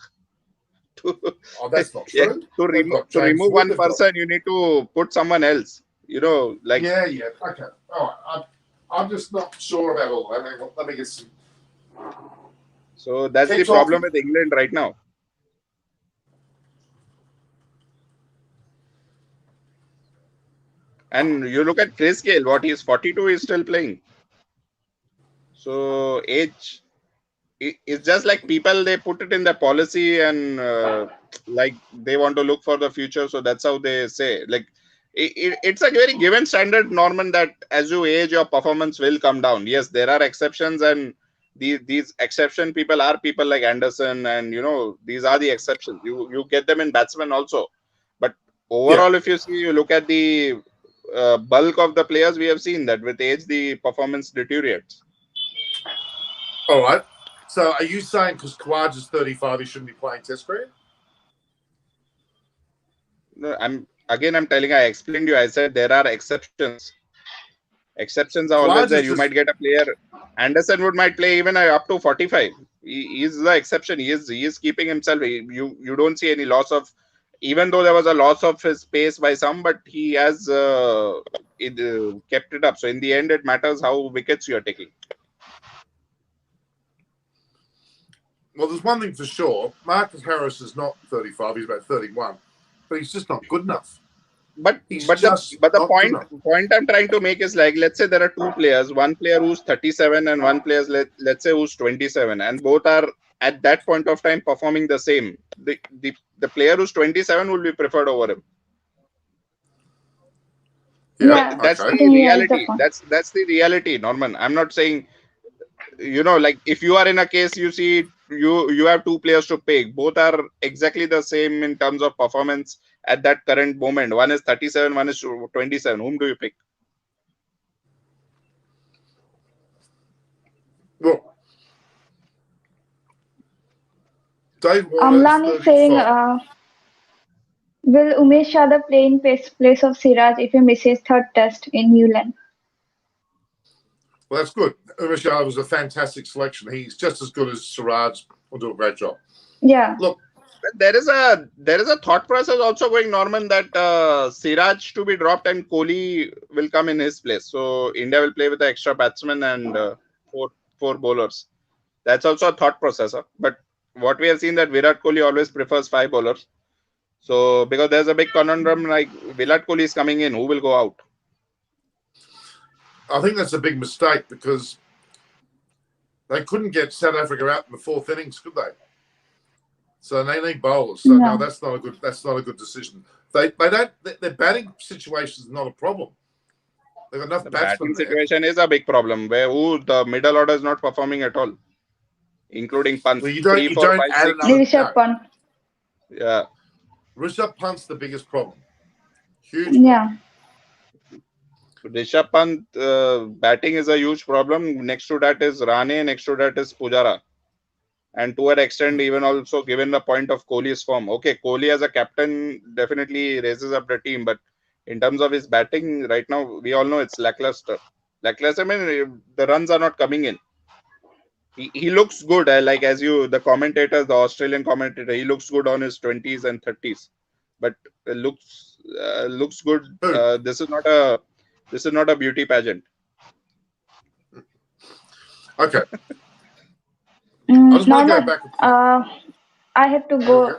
[SPEAKER 1] That's not true.
[SPEAKER 4] To remove one person, you need to put someone else. Yeah.
[SPEAKER 1] Okay. All right. I'm just not sure about all that. Let me get some.
[SPEAKER 4] So that's the problem with England right now. And you look at Chris Gayle, what he is 42, is still playing. So age, it's just like people, they put it in their policy and like they want to look for the future. So that's how they say. Like it's a very given standard, Norman, that as you age, your performance will come down. Yes, there are exceptions, and these exception people are people like Anderson, and these are the exceptions. You get them in batsmen also, but overall, if you see, you look at the bulk of the players, we have seen that with age the performance deteriorates.
[SPEAKER 1] All right. So are you saying because Khawaja's 35, he shouldn't be playing Test cricket?
[SPEAKER 4] No, I'm telling you, I explained you. I said there are exceptions. Exceptions are always there. You might get a player. Anderson might play even up to 45. He is the exception. He is keeping himself. You don't see any loss of, even though there was a loss of his pace by some, but he has kept it up. So in the end, it matters how wickets you are taking.
[SPEAKER 1] Well, there's one thing for sure. Marcus Harris is not 35. He's about 31, but he's just not good enough.
[SPEAKER 4] But the point I'm trying to make is, like, let's say there are two players, one player who's 37 and one player, let's say, who's 27, and both are at that point of time performing the same. The player who's 27 will be preferred over him.
[SPEAKER 2] Yeah,
[SPEAKER 4] That's
[SPEAKER 1] okay.
[SPEAKER 4] the reality. That's the reality, Norman. I'm not saying, like, if you are in a case, you see you have two players to pick, both are exactly the same in terms of performance at that current moment. One is 37, one is 27. Whom do you pick?
[SPEAKER 1] Well, Dave Warner
[SPEAKER 2] Amlan is saying, will Umesh Yadav play in place of Siraj if he misses third test in Newland?
[SPEAKER 1] Well, that's good. Umesh Yadav was a fantastic selection. He's just as good as Siraj. Will do a great job.
[SPEAKER 2] Yeah.
[SPEAKER 1] Look,
[SPEAKER 4] there is a thought process also going, Norman, that Siraj to be dropped and Kohli will come in his place. So India will play with the extra batsman and four bowlers. That's also a thought process. But what we have seen that Virat Kohli always prefers 5 bowlers. So because there's a big conundrum, like Virat Kohli is coming in, who will go out?
[SPEAKER 1] I think that's a big mistake because they couldn't get South Africa out in the 4th innings, could they? So they need bowlers. So no, that's not a good decision. They don't. Their batting situation is not a problem. They've got enough batsmen.
[SPEAKER 4] Batting situation is a big problem where the middle order is not performing at all, including Pant.
[SPEAKER 1] Well, you don't add another.
[SPEAKER 2] Rishabh Pant.
[SPEAKER 4] Yeah.
[SPEAKER 1] Rishabh Pant's the biggest problem. Huge.
[SPEAKER 2] Yeah.
[SPEAKER 4] Rishabh Pant batting is a huge problem. Next to that is Rane. Next to that is Pujara. And to an extent, even also given the point of Kohli's form. Okay, Kohli as a captain definitely raises up the team, but in terms of his batting right now, we all know it's lackluster. Lackluster, I mean, the runs are not coming in. He looks good, like as the commentators, the Australian commentator, he looks good on his 20s and 30s, but looks good. This is not a beauty pageant.
[SPEAKER 1] Okay. I just want to go back.
[SPEAKER 2] I have to go.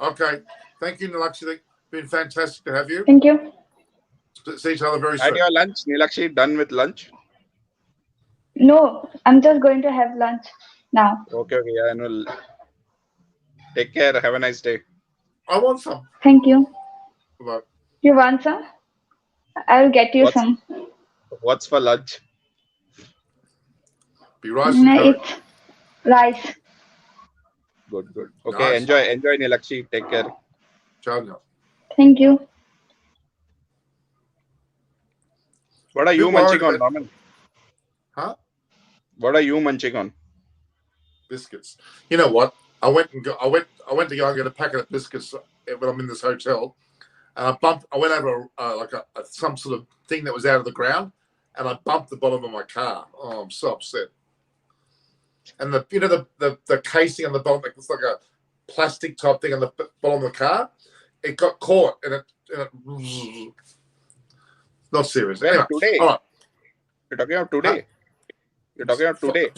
[SPEAKER 1] Okay. Thank you, Nilakshi. Been fantastic to have you.
[SPEAKER 2] Thank you.
[SPEAKER 1] See each other very soon.
[SPEAKER 4] Had your lunch, Nilakshi? Done with lunch?
[SPEAKER 2] No, I'm just going to have lunch now.
[SPEAKER 4] Okay. Yeah, no. Take care. Have a nice day.
[SPEAKER 1] I want some.
[SPEAKER 2] Thank you.
[SPEAKER 1] Bye.
[SPEAKER 2] You want some? I'll get you some.
[SPEAKER 4] What's for lunch?
[SPEAKER 1] Be rice and curry.
[SPEAKER 2] It's rice.
[SPEAKER 4] Good. Okay,
[SPEAKER 1] Nice.
[SPEAKER 4] enjoy, Nilakshi. Take care.
[SPEAKER 1] Ciao now.
[SPEAKER 2] Thank you.
[SPEAKER 4] What are you munching on, Norman?
[SPEAKER 1] Huh?
[SPEAKER 4] What are you munching on?
[SPEAKER 1] Biscuits. You know what? I went to go and get a packet of biscuits when I'm in this hotel, and I went over some sort of thing that was out of the ground, and I bumped the bottom of my car. Oh, I'm so upset. And the casing on the bottom, it's like a plastic type thing on the bottom of the car. It got caught, and it not serious. Anyway,
[SPEAKER 4] today.
[SPEAKER 1] all right.
[SPEAKER 4] You're talking about today. You're talking about today.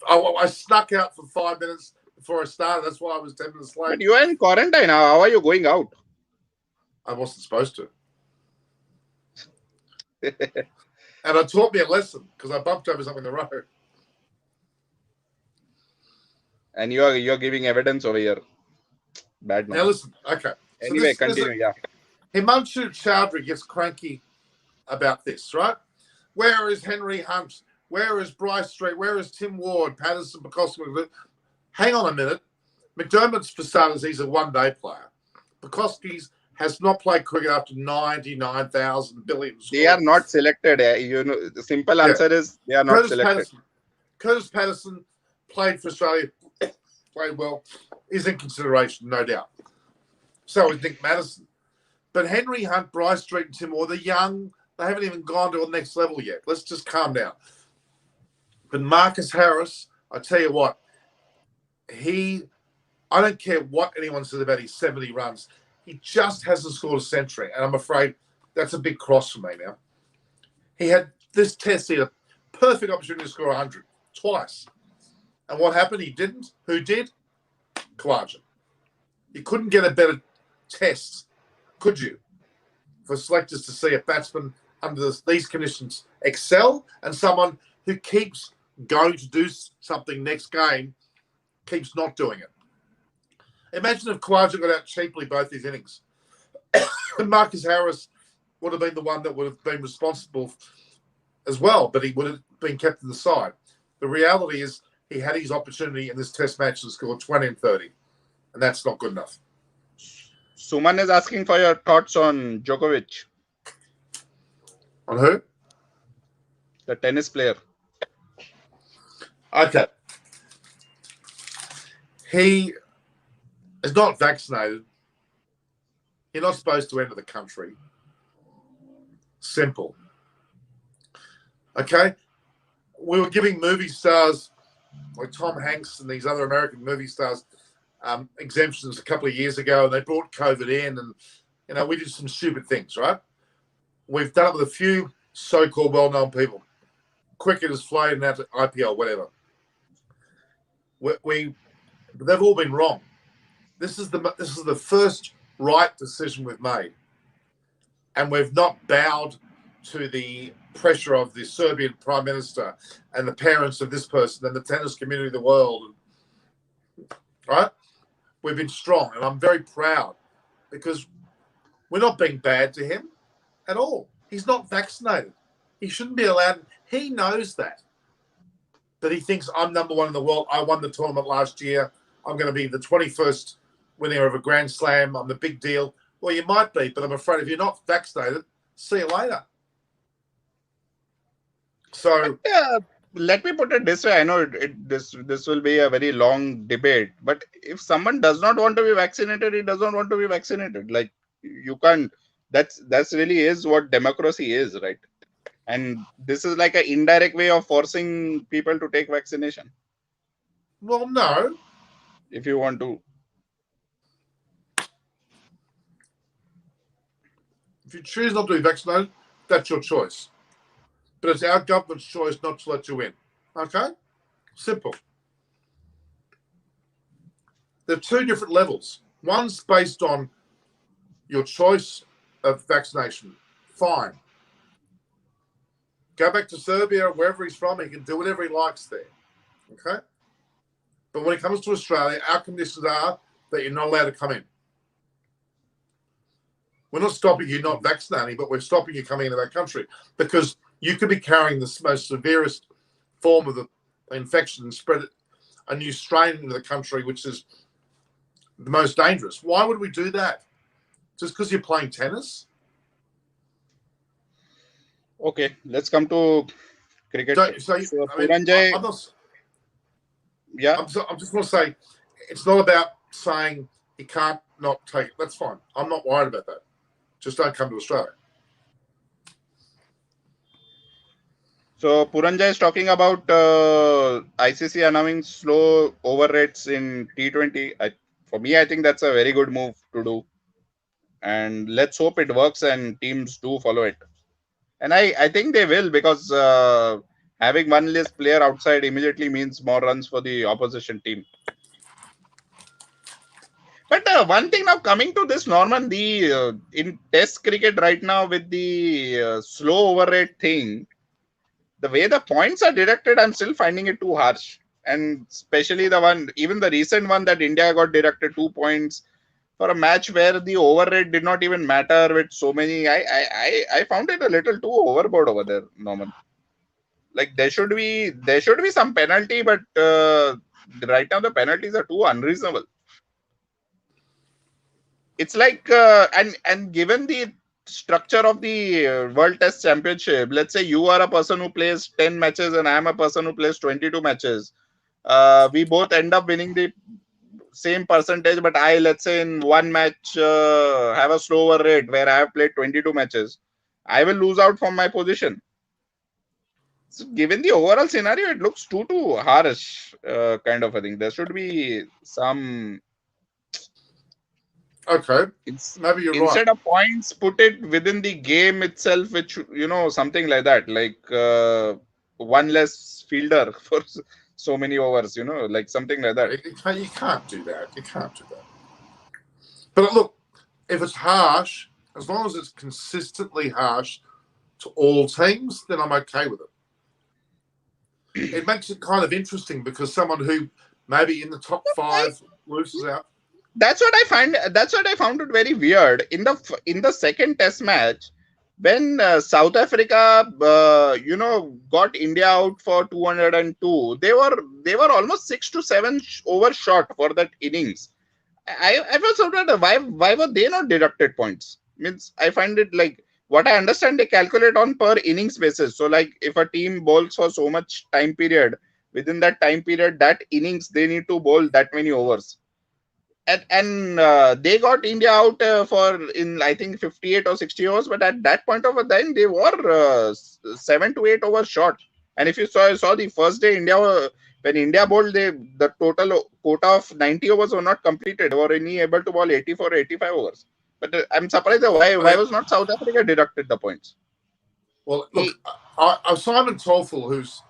[SPEAKER 1] I snuck out for 5 minutes before I started. That's why I was 10 minutes late.
[SPEAKER 4] But you are in quarantine. How are you going out?
[SPEAKER 1] I wasn't supposed to. And it taught me a lesson because I bumped over something in the road.
[SPEAKER 4] And you're giving evidence over here. Bad man.
[SPEAKER 1] Now listen, okay.
[SPEAKER 4] Anyway, continue. Yeah.
[SPEAKER 1] Himanshu Chowdhury gets cranky about this, right? Where is Henry Hunt? Where is Bryce Street? Where is Tim Ward, Patterson, Bukowski? Hang on a minute. McDermott's, for starters, he's a one-day player. Bukowski's has not played cricket after 99,000 billion.
[SPEAKER 4] They are not selected. The simple answer is they are not selected.
[SPEAKER 1] Curtis Patterson played for Australia, played well, is in consideration, no doubt. So is Nick Madison. But Henry Hunt, Bryce Street, and Tim Ward, they're young. They haven't even gone to the next level yet. Let's just calm down. But Marcus Harris, I tell you what, I don't care what anyone says about his 70 runs. He just hasn't scored a century. And I'm afraid that's a big cross for me now. He had this test, he had a perfect opportunity to score 100 twice. And what happened? He didn't. Who did? Khawaja. You couldn't get a better test, could you, for selectors to see a batsman under these conditions excel and someone who keeps going to do something next game keeps not doing it. Imagine if Khawaja got out cheaply both his innings. Marcus Harris would have been the one that would have been responsible as well, but he would have been kept to the side. The reality is he had his opportunity in this test match to score 20 and 30, and that's not good enough.
[SPEAKER 4] Suman is asking for your thoughts on Djokovic.
[SPEAKER 1] On who?
[SPEAKER 4] The tennis player.
[SPEAKER 1] Okay. He is not vaccinated. You're not supposed to enter the country. Simple. Okay? We were giving movie stars like Tom Hanks and these other American movie stars exemptions a couple of years ago, and they brought COVID in, and we did some stupid things, right? We've done it with a few so-called well-known people. Cricketers floating out to IPL, whatever. They've all been wrong. This is the first right decision we've made, and we've not bowed to the pressure of the Serbian Prime Minister and the parents of this person and the tennis community of the world. Right? We've been strong, and I'm very proud because we're not being bad to him at all. He's not vaccinated. He shouldn't be allowed. He knows that. But he thinks, I'm number one in the world. I won the tournament last year. I'm going to be the 21st winner of a Grand Slam. I'm the big deal. Well, you might be, but I'm afraid if you're not vaccinated, see you later. So
[SPEAKER 4] let me put it this way. I know this will be a very long debate, but if someone does not want to be vaccinated, he does not want to be vaccinated. Like, you can't. That's really is what democracy is, right? And this is like an indirect way of forcing people to take vaccination.
[SPEAKER 1] Well, no.
[SPEAKER 4] If you want to.
[SPEAKER 1] If you choose not to be vaccinated, that's your choice. But it's our government's choice not to let you in. Okay? Simple. There are two different levels. One's based on your choice of vaccination. Fine. Go back to Serbia, wherever he's from, he can do whatever he likes there. Okay? But when it comes to Australia, our conditions are that you're not allowed to come in. We're not stopping you not vaccinating, but we're stopping you coming into our country because you could be carrying the most severest form of the infection and spread a new strain into the country, which is the most dangerous. Why would we do that? Just because you're playing tennis?
[SPEAKER 4] Okay, let's come to cricket.
[SPEAKER 1] Puranjay,
[SPEAKER 4] yeah.
[SPEAKER 1] I'm just going to say, it's not about saying he can't not take it. That's fine. I'm not worried about that. Just don't come to Australia.
[SPEAKER 4] So Puranjay is talking about ICC allowing slow over rates in T20. For me, I think that's a very good move to do. And let's hope it works and teams do follow it. And I think they will, because having one less player outside immediately means more runs for the opposition team. But one thing now, coming to this, Norman, in Test cricket right now with the slow over rate thing, the way the points are deducted, I'm still finding it too harsh. And especially even the recent one that India got deducted 2 points for a match where the over rate did not even matter with so many. I found it a little too overboard over there, Norman. Like there should be some penalty, but right now the penalties are too unreasonable. It's like and given the structure of the World Test Championship, let's say you are a person who plays 10 matches and I am a person who plays 22 matches. We both end up winning the same percentage, but I, let's say in one match, have a slower rate where I have played 22 matches. I will lose out from my position. So given the overall scenario, it looks too harsh, kind of a thing. There should be some.
[SPEAKER 1] Okay, maybe you're right.
[SPEAKER 4] Instead of points, put it within the game itself, which something like that, like one less fielder for so many overs, like something like that.
[SPEAKER 1] You can't do that. You can't do that. But look, if it's harsh, as long as it's consistently harsh to all teams, then I'm okay with it. It makes it kind of interesting because someone who maybe in the top 5 loses out.
[SPEAKER 4] That's what I found it very weird in the second Test match when South Africa got India out for 202. They were almost 6 to 7 over short for that innings. I was surprised why were they not deducted points? Means I find it like, what I understand, they calculate on per innings basis. So like if a team bowls for so much time period, within that time period, that innings they need to bowl that many overs. And they got India out in I think 58 or 60 overs, but at that point of time they were 7 to 8 overs short. And if you saw the first day when India bowled, the total quota of 90 overs were not completed. They were only able to bowl 84 or 85 overs. But I'm surprised why was not South Africa deducted the points?
[SPEAKER 1] Well, look, Simon Toffel, who's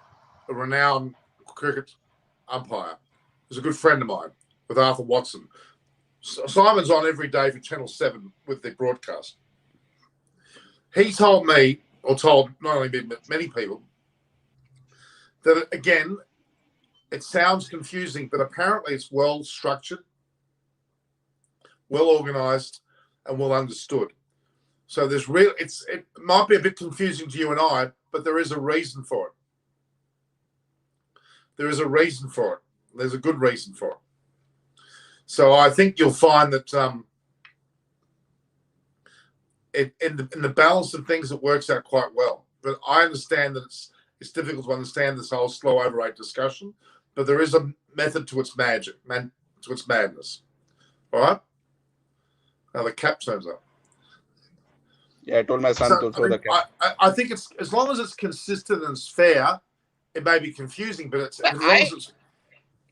[SPEAKER 1] a renowned cricket umpire, is a good friend of mine with Arthur Watson. Simon's on every day for Channel 7 with their broadcast. He told me, or told not only me, but many people, that again, it sounds confusing, but apparently it's well structured, well organized, and well understood. So it might be a bit confusing to you and I, but there is a reason for it. There is a reason for it. There's a good reason for it. So I think you'll find that in the balance of things, it works out quite well. But I understand that it's difficult to understand this whole slow over rate discussion. But there is a method to its magic, to its madness. All right. Now the cap turns up.
[SPEAKER 4] Yeah, I told my son to throw the cap.
[SPEAKER 1] I think it's as long as it's consistent and it's fair. It may be confusing, but as long as it's.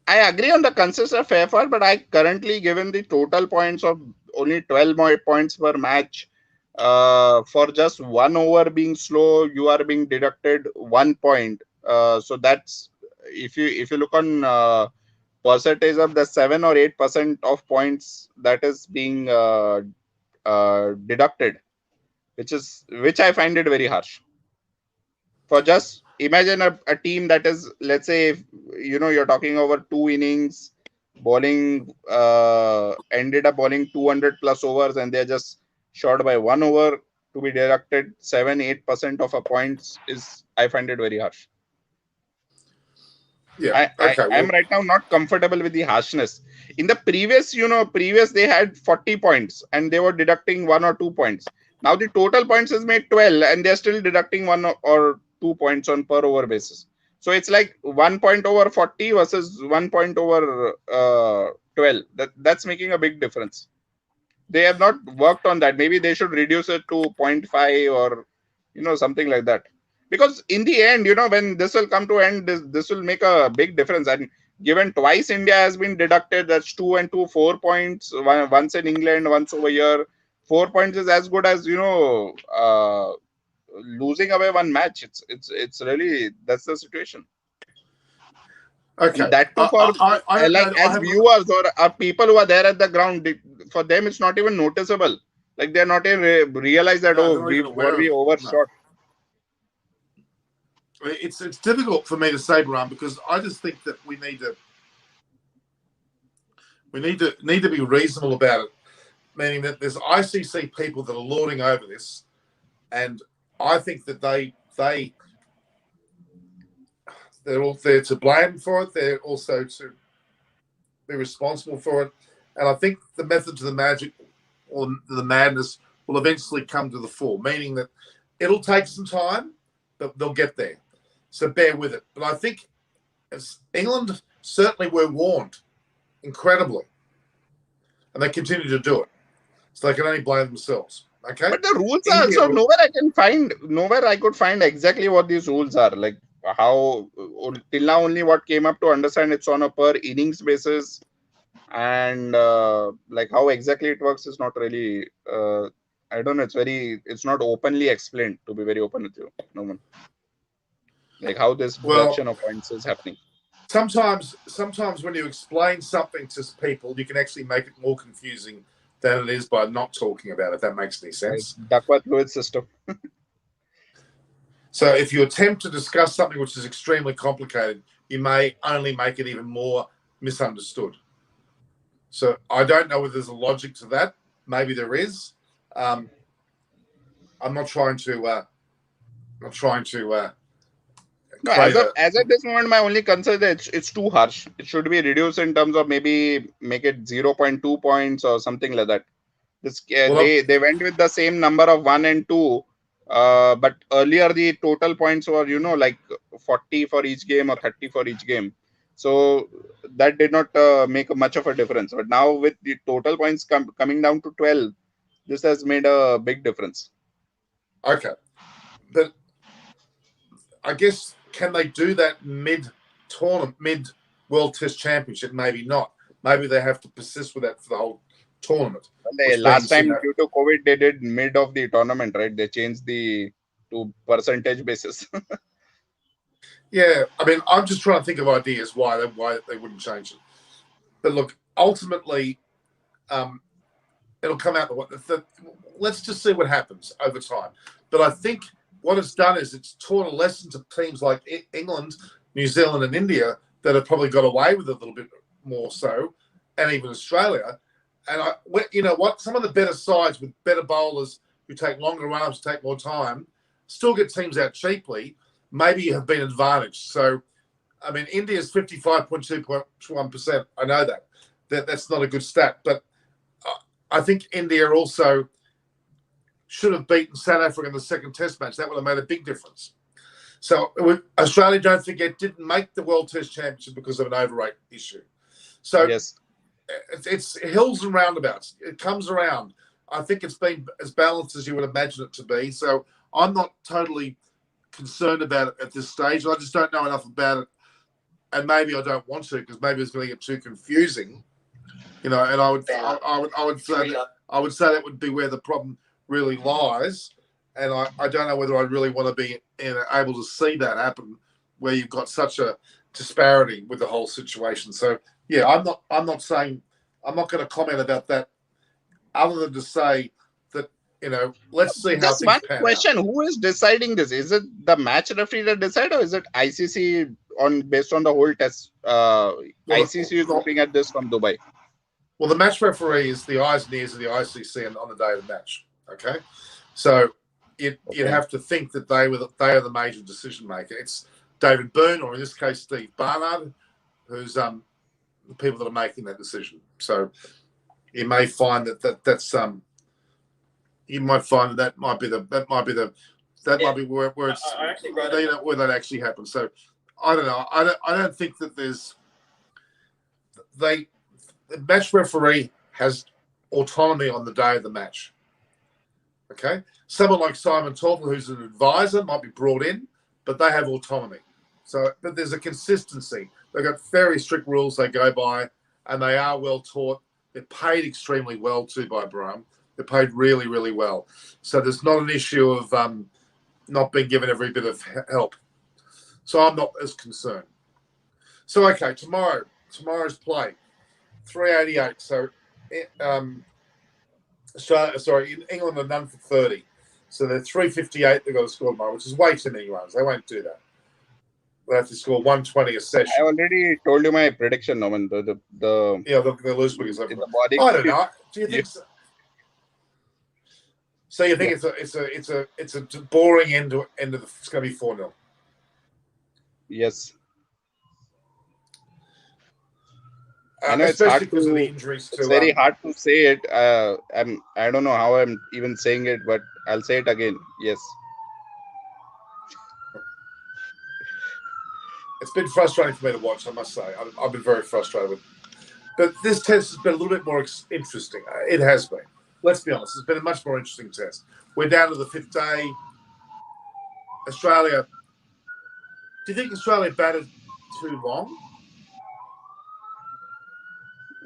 [SPEAKER 4] I agree on the consistent fair part, but I currently, given the total points of only 12 more points per match, for just 1 over being slow, you are being deducted 1 point. So that's if you look on percentage of the 7 or 8% of points that is being deducted, which I find it very harsh. For just imagine a team that is, let's say, if, you're talking over 2 innings, bowling ended up bowling 200 plus overs, and they're just short by 1 over to be deducted 7-8% of a points I find it very harsh.
[SPEAKER 1] Yeah,
[SPEAKER 4] I'm right now not comfortable with the harshness. In the previous they had 40 points and they were deducting 1 or 2 points. Now the total points is made 12 and they're still deducting 1 or 2 points on per over basis. So it's like 1 point over 40 versus 1 point over 12. That's making a big difference. They have not worked on that. Maybe they should reduce it to 0.5 or something like that. Because in the end, when this will come to end, this will make a big difference. And given twice India has been deducted, that's 2 and 2, 4 points. Once in England, once over here. 4 points is as good as losing away 1 match. It's really, that's the situation.
[SPEAKER 1] Okay.
[SPEAKER 4] And that too for as viewers or people who are there at the ground, for them it's not even noticeable. Like they're not even realize that we overshot.
[SPEAKER 1] It's difficult for me to say, Baran, because I just think that we need to be reasonable about it. meaning that there's ICC people that are lording over this, and I think that they're all there to blame for it. They're also to be responsible for it, and I think the method to the magic or the madness will eventually come to the fore, meaning that it'll take some time, but they'll get there. So bear with it. But I think England certainly were warned incredibly, and they continue to do it. So they can only blame themselves. Okay.
[SPEAKER 4] But the rules are also nowhere I could find exactly what these rules are. Like how till now only what came up to understand it's on a per innings basis, and like how exactly it works is not really. I don't know. It's not openly explained. To be very open with you, Norman. Like how this deduction of points is happening.
[SPEAKER 1] Sometimes when you explain something to people, you can actually make it more confusing than it is by not talking about it. If that makes any sense.
[SPEAKER 4] Duckworth-Lewis system.
[SPEAKER 1] So if you attempt to discuss something which is extremely complicated, you may only make it even more misunderstood. So I don't know whether there's a logic to that. Maybe there is. I'm not trying to.
[SPEAKER 4] No, as at this moment, my only concern is that it's too harsh. It should be reduced in terms of maybe make it 0.2 points or something like that. They went with the same number of 1 and 2, but earlier the total points were like 40 for each game or 30 for each game. So that did not make much of a difference. But now with the total points coming down to 12, this has made a big difference.
[SPEAKER 1] Okay, but I guess can they do that mid-tournament, mid-World Test Championship? Maybe not. Maybe they have to persist with that for the whole tournament.
[SPEAKER 4] Last time due to COVID, they did mid of the tournament, right? They changed to percentage basis.
[SPEAKER 1] Yeah, I mean, I'm just trying to think of ideas why they wouldn't change it. But look, ultimately, it'll come out. Let's just see what happens over time. But I think what it's done is it's taught a lesson to teams like England, New Zealand, and India that have probably got away with it a little bit more so, and even Australia. And you know what? Some of the better sides with better bowlers who take longer runs, take more time, still get teams out cheaply. Maybe have been advantaged. So, I mean, India's 55.21%. I know that's not a good stat, but I think India also should have beaten South Africa in the second Test match. That would have made a big difference. So Australia, don't forget, didn't make the World Test Championship because of an overrate issue. So
[SPEAKER 4] yes,
[SPEAKER 1] it's hills and roundabouts. It comes around. I think it's been as balanced as you would imagine it to be. So I'm not totally concerned about it at this stage. I just don't know enough about it, and maybe I don't want to because maybe it's going to get too confusing. And I would say that would be where the problem really lies, and I don't know whether I really want to be able to see that happen, where you've got such a disparity with the whole situation. So yeah, I'm not saying I'm not going to comment about that, other than to say that let's see how
[SPEAKER 4] just
[SPEAKER 1] things
[SPEAKER 4] one
[SPEAKER 1] pan
[SPEAKER 4] question:
[SPEAKER 1] out.
[SPEAKER 4] who is deciding this? Is it the match referee that decide, or is it ICC based on the whole test? ICC is looking at this from Dubai.
[SPEAKER 1] Well, the match referee is the eyes and ears of the ICC on the day of the match. Okay, so you'd have to think that they are the major decision maker. It's David Byrne, or in this case Steve Barnard, who's the people that are making that decision. So you may find that's you might find that might be where it's where that actually happens. So I don't know. I don't think that the match referee has autonomy on the day of the match. Okay, someone like Simon Torple, who's an advisor, might be brought in, but they have autonomy. So, but there's a consistency. They've got very strict rules they go by, and they are well taught. They're paid extremely well too by Brahm. They're paid really, really well. So there's not an issue of not being given every bit of help. So I'm not as concerned. So okay, tomorrow's play, 388. So England are none for 30. So they're 358 they've got to score tomorrow, which is way too many runs. They won't do that. They have to score 120 a session.
[SPEAKER 4] I already told you my prediction, Norman.
[SPEAKER 1] They'll lose because
[SPEAKER 4] in the body.
[SPEAKER 1] I don't know. Do you think so? So you think it's a boring end of the. It's going to be 4-0.
[SPEAKER 4] Yes. I know it's
[SPEAKER 1] Especially
[SPEAKER 4] hard
[SPEAKER 1] because of the
[SPEAKER 4] to.
[SPEAKER 1] injuries
[SPEAKER 4] It's
[SPEAKER 1] to.
[SPEAKER 4] very hard to say it. I don't know how I'm even saying it, but I'll say it again. Yes.
[SPEAKER 1] It's been frustrating for me to watch, I must say. I've been very frustrated with. But this test has been a little bit more interesting. It has been. Let's be honest. It's been a much more interesting test. We're down to the 5th day. Australia. Do you think Australia batted too long?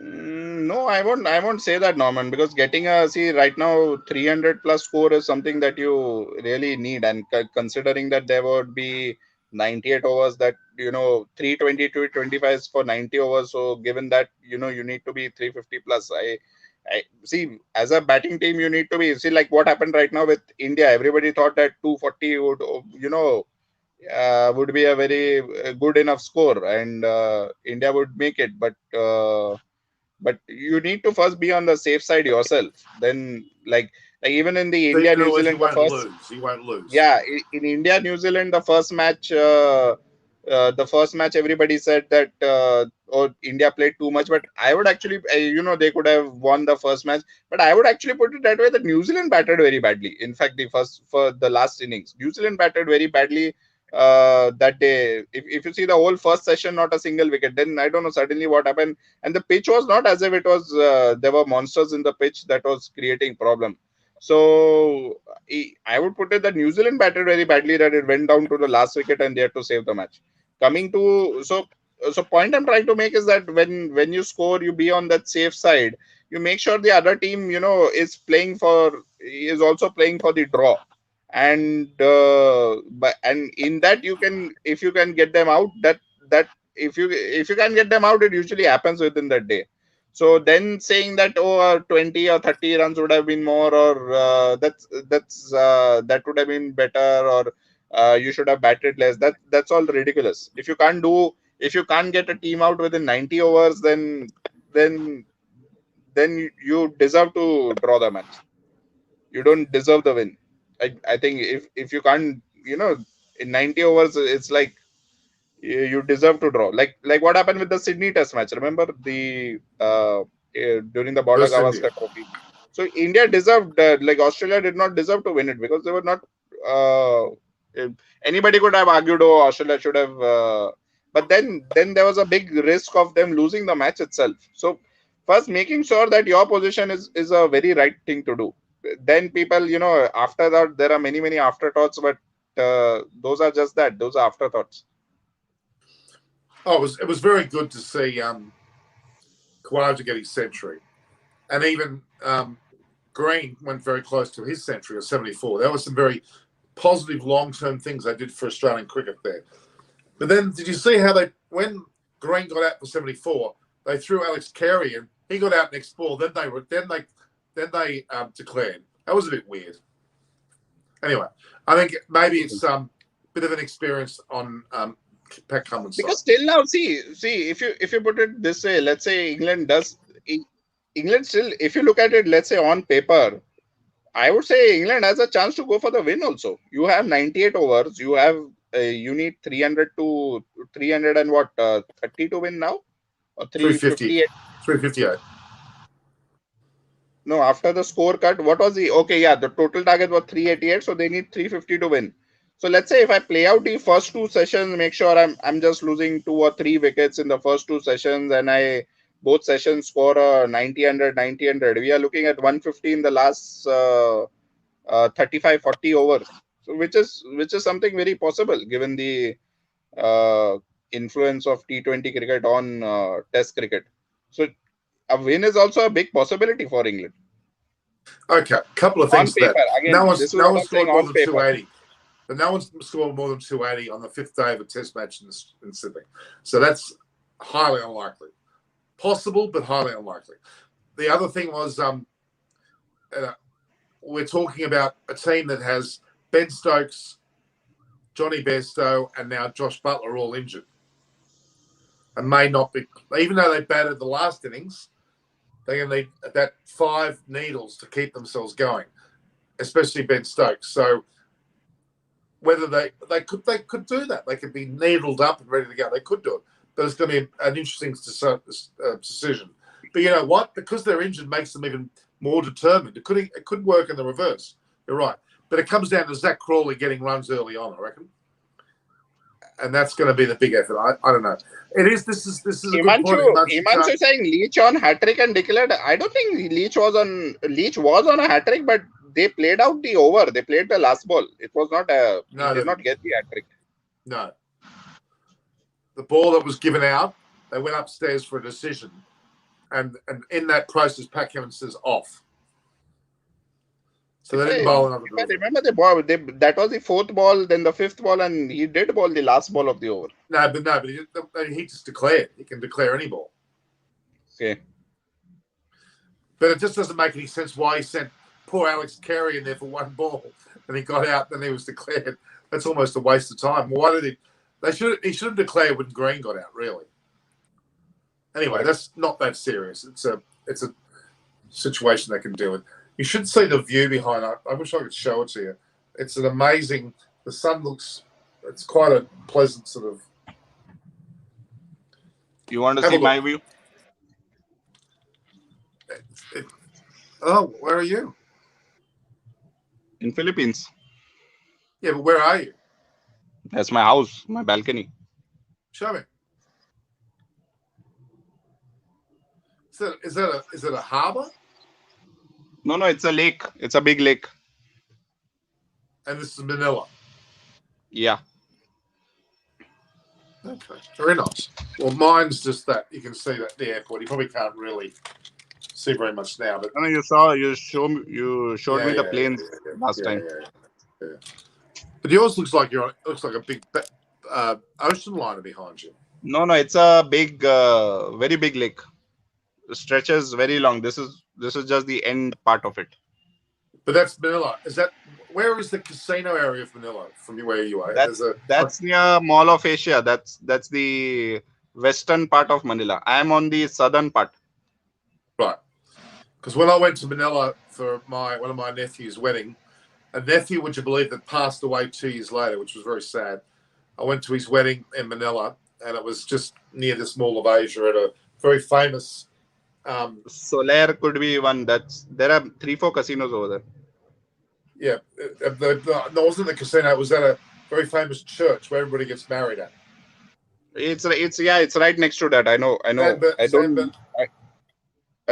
[SPEAKER 4] No, I won't say that, Norman, because getting right now 300 plus score is something that you really need, and considering that there would be 98 overs, that 320 to 25 is for 90 overs. So given that you need to be 350 plus, I see as a batting team you need to be like what happened right now with India. Everybody thought that 240 would would be a very good enough score, and India would make it, but you need to first be on the safe side yourself. Then like even in the India New
[SPEAKER 1] You
[SPEAKER 4] Zealand, the
[SPEAKER 1] won't
[SPEAKER 4] first
[SPEAKER 1] lose. You won't lose.
[SPEAKER 4] yeah, in India New Zealand, the first match everybody said that India played too much, but I would actually they could have won the first match, but I would actually put it that way, that New Zealand batted very badly. In fact, for the last innings, New Zealand batted very badly that day. If you see the whole first session, not a single wicket. Then I don't know suddenly what happened, and the pitch was not as if it was there were monsters in the pitch that was creating problem. So I would put it that New Zealand batted very badly, that it went down to the last wicket and they had to save the match. Coming to so point I'm trying to make is that when you score, you be on that safe side. You make sure the other team is also playing for the draw, and and in that you can, if you can get them out, that if you can get them out, it usually happens within that day. So then saying that 20 or 30 runs would have been more, or that would have been better, or you should have batted less. That's all ridiculous. If you can't get a team out within 90 overs, then you deserve to draw the match. You don't deserve the win. I think if you can't, in 90 overs, it's like you deserve to draw. Like what happened with the Sydney Test match. Remember during the Border
[SPEAKER 1] West India.
[SPEAKER 4] Gavaskar Trophy. So India deserved, Australia did not deserve to win it, because they were not. Anybody could have argued, oh, Australia should have. But then there was a big risk of them losing the match itself. So first, making sure that your position is a very right thing to do. Then people, after that, there are many afterthoughts, but those are just that. Those are afterthoughts.
[SPEAKER 1] Oh, it was very good to see Khawaja get his century, and even Green went very close to his century of 74. There were some very positive long-term things they did for Australian cricket there. But then, did you see how when Green got out for 74, they threw Alex Carey in. He got out next ball. Then they declared. That was a bit weird. Anyway, I think maybe it's a bit of an experience on Pat Cummins' side.
[SPEAKER 4] Because still now, see, if you put it this way, let's say England still, if you look at it, let's say on paper, I would say England has a chance to go for the win also. You have 98 overs. You need 300 and what, 30 to win now? Or 358?
[SPEAKER 1] 358.
[SPEAKER 4] No, after the score cut, what was the total target was 388, so they need 350 to win. So let's say if I play out the first two sessions, make sure I'm just losing 2 or 3 wickets in the first two sessions, and both sessions score a 90-100. We are looking at 150 in the last 35-40 overs. So which is something very possible given the influence of T20 cricket on Test cricket. So a win is also a big possibility for England.
[SPEAKER 1] Okay, a couple of things.
[SPEAKER 4] On paper, again,
[SPEAKER 1] no one's scored more than
[SPEAKER 4] paper.
[SPEAKER 1] 280. But no one's scored more than 280 on the 5th day of a Test match in Sydney. So that's highly unlikely. Possible, but highly unlikely. The other thing was we're talking about a team that has Ben Stokes, Johnny Bairstow, and now Josh Butler all injured. And may not be, even though they batted the last innings, they're going to need about 5 needles to keep themselves going. especially Ben Stokes. So whether they could do that, they could be needled up and ready to go. They could do it, but it's going to be an interesting decision. But you know what? Because they're injured, makes them even more determined. It could work in the reverse. You're right, but it comes down to Zach Crawley getting runs early on, I reckon, and that's going to be the big effort. I don't know. It is. This is a good point.
[SPEAKER 4] Himanshu saying Leach on hat trick and declared. I don't think Leach was on a hat trick, but they played out the over. They played the last ball. It was not a.
[SPEAKER 1] No,
[SPEAKER 4] he did not get the hat trick.
[SPEAKER 1] No. The ball that was given out, they went upstairs for a decision, and in that process, Pat Cummins says off. So they didn't bowl another ball.
[SPEAKER 4] I remember the ball. That was the fourth ball, then the fifth ball, and he did bowl the last ball of the over.
[SPEAKER 1] No, but he just declared. He can declare any ball.
[SPEAKER 4] Okay.
[SPEAKER 1] But it just doesn't make any sense why he sent poor Alex Carey in there for one ball, and he got out, then he was declared. That's almost a waste of time. Why did he? He should have declared when Green got out. Really. Anyway, that's not that serious. It's a situation they can deal with. You should see the view behind it. I wish I could show it to you. It's an amazing. The sun looks. It's quite a pleasant sort of.
[SPEAKER 4] You want to see my view?
[SPEAKER 1] Oh, where are you?
[SPEAKER 4] In Philippines.
[SPEAKER 1] Yeah, but where are you?
[SPEAKER 4] That's my house, my balcony.
[SPEAKER 1] Show me. Is it a harbour?
[SPEAKER 4] No, it's a lake. It's a big lake.
[SPEAKER 1] And this is Manila.
[SPEAKER 4] Yeah.
[SPEAKER 1] Okay, very nice. Well, mine's just that you can see that the airport. You probably can't really see very much now, but
[SPEAKER 4] No, you showed me the planes last time.
[SPEAKER 1] Yeah. But yours looks like a big ocean liner behind you.
[SPEAKER 4] No, it's a big, very big lake. It stretches very long. This is just the end part of it.
[SPEAKER 1] But that's Manila. Where is the casino area of Manila from where you are?
[SPEAKER 4] That's near Mall of Asia. That's the western part of Manila. I am on the southern part.
[SPEAKER 1] Right. Because when I went to Manila for one of my nephew's wedding, a nephew, would you believe, that passed away 2 years later, which was very sad. I went to his wedding in Manila, and it was just near this Mall of Asia at a very famous.
[SPEAKER 4] Solaire could be one. There are 3-4 casinos over there.
[SPEAKER 1] Yeah, it wasn't the casino. It was at a very famous church where everybody gets married at.
[SPEAKER 4] It's right next to that. I know. I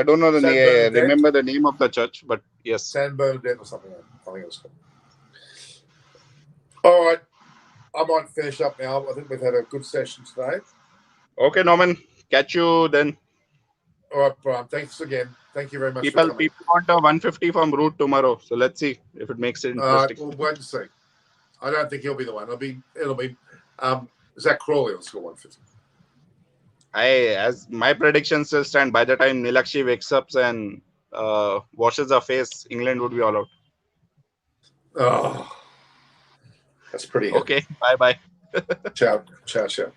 [SPEAKER 4] don't know the name. Remember the name of the church, but yes,
[SPEAKER 1] San Bernadette or something. I think it was called. All right, I might finish up now. I think we've had a good session today.
[SPEAKER 4] Okay, Norman. Catch you then.
[SPEAKER 1] All right, Brian. Thanks again. Thank you very much.
[SPEAKER 4] People want a 150 from Root tomorrow, so let's see if it makes it interesting.
[SPEAKER 1] We'll wait and see. I don't think he'll be the one. It'll be Zach Crawley will score 150.
[SPEAKER 4] As my predictions still stand, by the time Nilakshi wakes up and washes her face, England would be all out.
[SPEAKER 1] Oh, that's pretty good.
[SPEAKER 4] Okay, bye.
[SPEAKER 1] Ciao.
[SPEAKER 4] Ciao.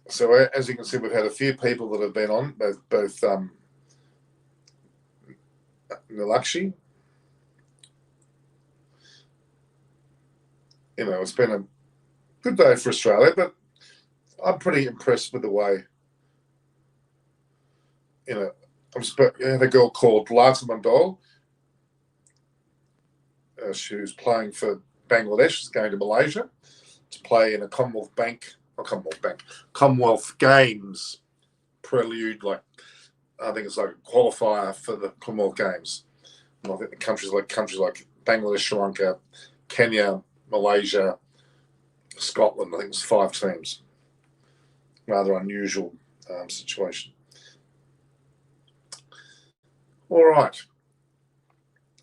[SPEAKER 1] So as you can see, we've had a few people that have been on, both Nilakshi. It's been a good day for Australia, but I'm pretty impressed with the way. I had a girl called Lata Mandol. She was playing for Bangladesh. She's going to Malaysia to play in a Commonwealth Games prelude. I think it's like a qualifier for the Commonwealth Games. And I think the countries like Bangladesh, Sri Lanka, Kenya, Malaysia, Scotland. I think it's 5 teams. Rather unusual situation. All right.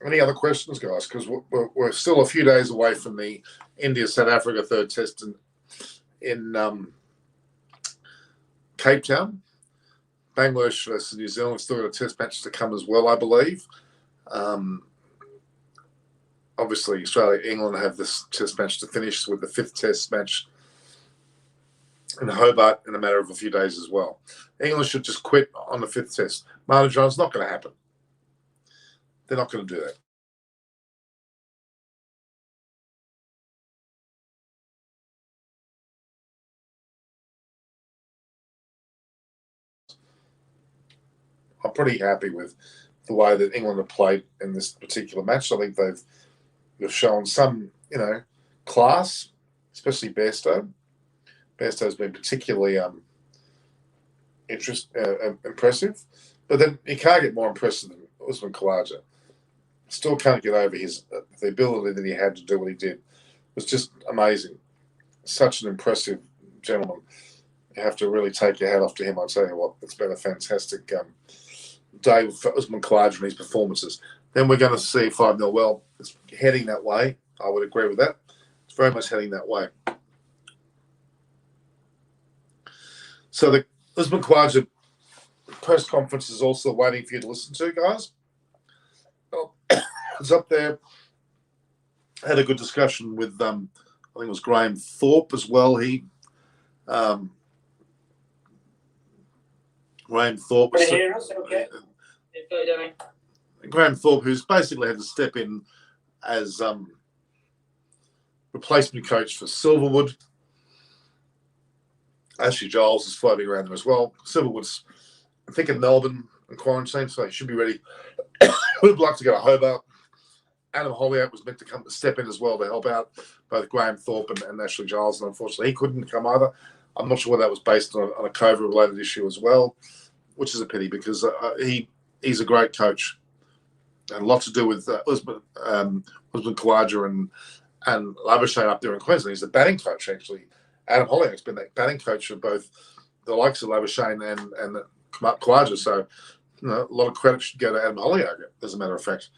[SPEAKER 1] Any other questions, guys? Because we're still a few days away from the India-South Africa third test in Cape Town. Bangladesh versus New Zealand. We've still got a test match to come as well, I believe. Obviously, Australia, England have this test match to finish with the 5th test match in Hobart in a matter of a few days as well. England should just quit on the 5th test. Martin John's not going to happen. They're not going to do that. I'm pretty happy with the way that England have played in this particular match. I think they've shown some, class, especially Bairstow. Bairstow's been particularly impressive. But then you can't get more impressive than Usman Khawaja. Still can't get over the ability that he had to do what he did. It was just amazing. Such an impressive gentleman. You have to really take your hat off to him. I'll tell you what, it's been a fantastic day for Usman Khawaja and his performances. Then we're going to see 5-0. Well, it's heading that way. I would agree with that. It's very much heading that way. So the Usman Khawaja press conference is also waiting for you to listen to, guys. Well, it's up there. Had a good discussion with, I think it was Graham Thorpe as well. Graham Thorpe.
[SPEAKER 3] Can you hear us? Okay.
[SPEAKER 1] Graham Thorpe, who's basically had to step in as replacement coach for Silverwood. Ashley Giles is floating around there as well. Silverwood's, I think, in Melbourne in quarantine, so he should be ready. Would like to go to Hobart. Adam Holyoake was meant to step in as well to help out both Graham Thorpe and Ashley Giles, and unfortunately he couldn't come either. I'm not sure whether that was based on a COVID-related issue as well, which is a pity because he's a great coach. And a lot to do with Usman Khawaja and Labuschagne up there in Queensland. He's the batting coach, actually. Adam Holyoake's been the batting coach of both the likes of Labuschagne and Khawaja. So, a lot of credit should go to Adam Holyoake, as a matter of fact.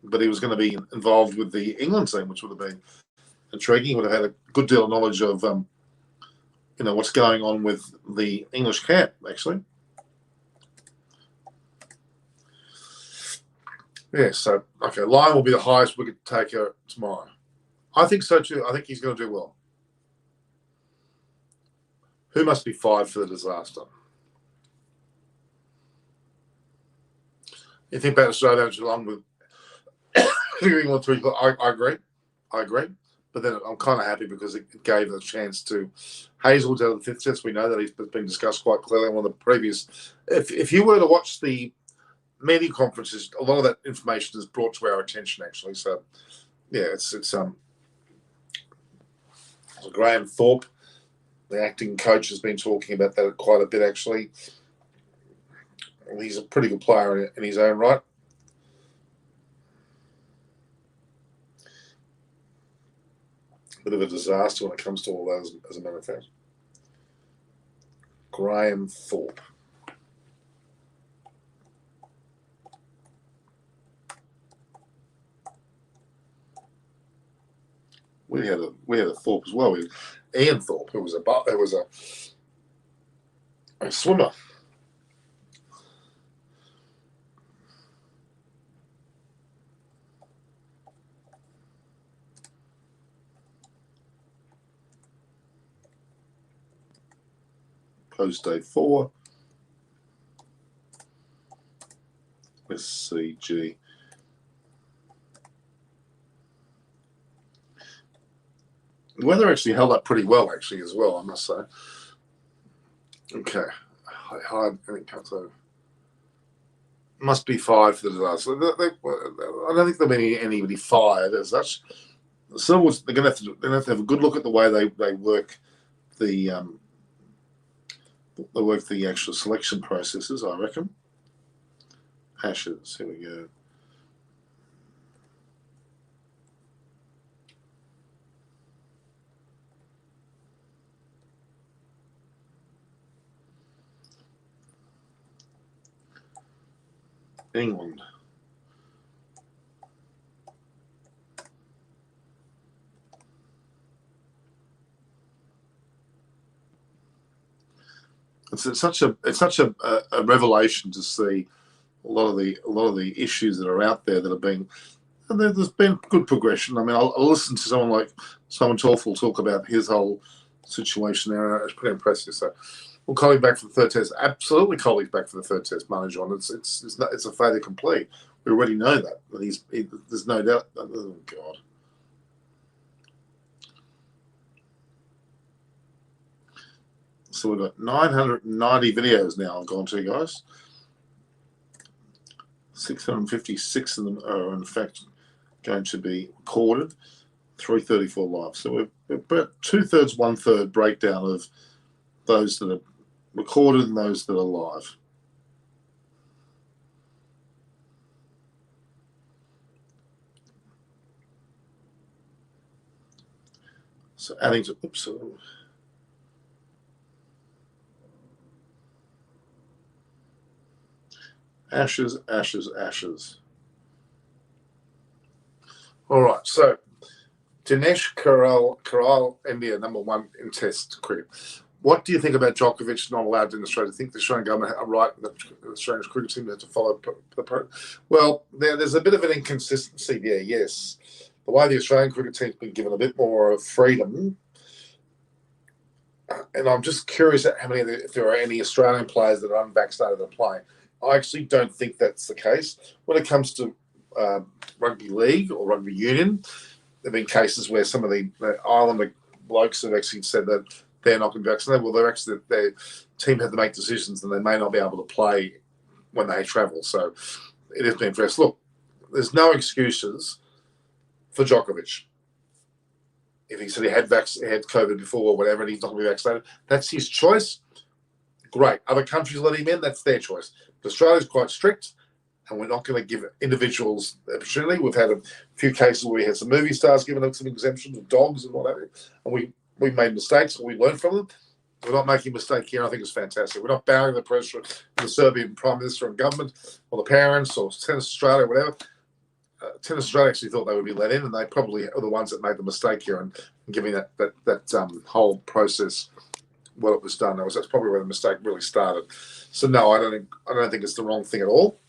[SPEAKER 1] But he was going to be involved with the England team, which would have been intriguing. He would have had a good deal of knowledge of, what's going on with the English camp, actually. Yeah, so, okay, Lyon will be the highest wicket taker tomorrow. I think so too. I think he's going to do well. Who must be fired for the disaster? You think about Australia along with England 3? I agree. But then I'm kind of happy because it gave a chance to Hazlewood out of the 5th test. We know that he's been discussed quite clearly on one of the previous. If you were to watch the media conferences, a lot of that information is brought to our attention, actually. So, yeah, it's Graham Thorpe, the acting coach, has been talking about that quite a bit, actually. He's a pretty good player in his own right. Bit of a disaster when it comes to all those, as a matter of fact. Graham Thorpe. We had a Thorpe as well. Ian Thorpe, who was a swimmer. Post day 4. SCG. The weather actually held up pretty well, actually, as well, I must say. Okay. Hard. So must be fired for the disaster. I don't think there'll be anybody fired as such. They're going to have to have a good look at the way they work the actual selection processes, I reckon. Ashes, here we go. England. It's such a revelation to see a lot of the issues that are out there that are being. And there's been good progression. I mean, I'll listen to someone like Simon Torfel talk about his whole situation there. It's pretty impressive. So, will Coley back for the third test? Absolutely, Coley's back for the third test, Manu John. It's a fait accompli. We already know that. There's no doubt. Oh God. So we've got 990 videos now I've gone to, guys. 656 of them are in fact going to be recorded. 334 live. So we're about 2/3, 1/3 breakdown of those that are recorded and those that are live. So adding to, oops. Ashes, ashes, ashes. All right, so Dinesh Karral, India, #1 in Test cricket. What do you think about Djokovic not allowed in Australia? Do you think the Australian government are right that the Australian cricket team have to follow the program? Well, there's a bit of an inconsistency there, yes. The way the Australian cricket team's been given a bit more of freedom, and I'm just curious at how many, if there are any Australian players that are unvaccinated and playing. I actually don't think that's the case. When it comes to rugby league or rugby union, there have been cases where some of the Islander blokes have actually said that they're not going to be vaccinated. Well, their team have to make decisions and they may not be able to play when they travel. So it has been addressed. Look, there's no excuses for Djokovic. If he said he had COVID before or whatever and he's not going to be vaccinated, that's his choice. Great. Other countries let him in, that's their choice. But Australia's quite strict, and we're not going to give individuals the opportunity. We've had a few cases where we had some movie stars giving them some exemptions with dogs and whatever, and we made mistakes, and we learned from them. We're not making a mistake here. I think it's fantastic. We're not bowing the pressure of the Serbian Prime Minister and government or the parents or Tennis Australia or whatever. Tennis Australia actually thought they would be let in, and they probably are the ones that made the mistake here and giving that whole process well it was done. That's probably where the mistake really started. So no, I don't think it's the wrong thing at all.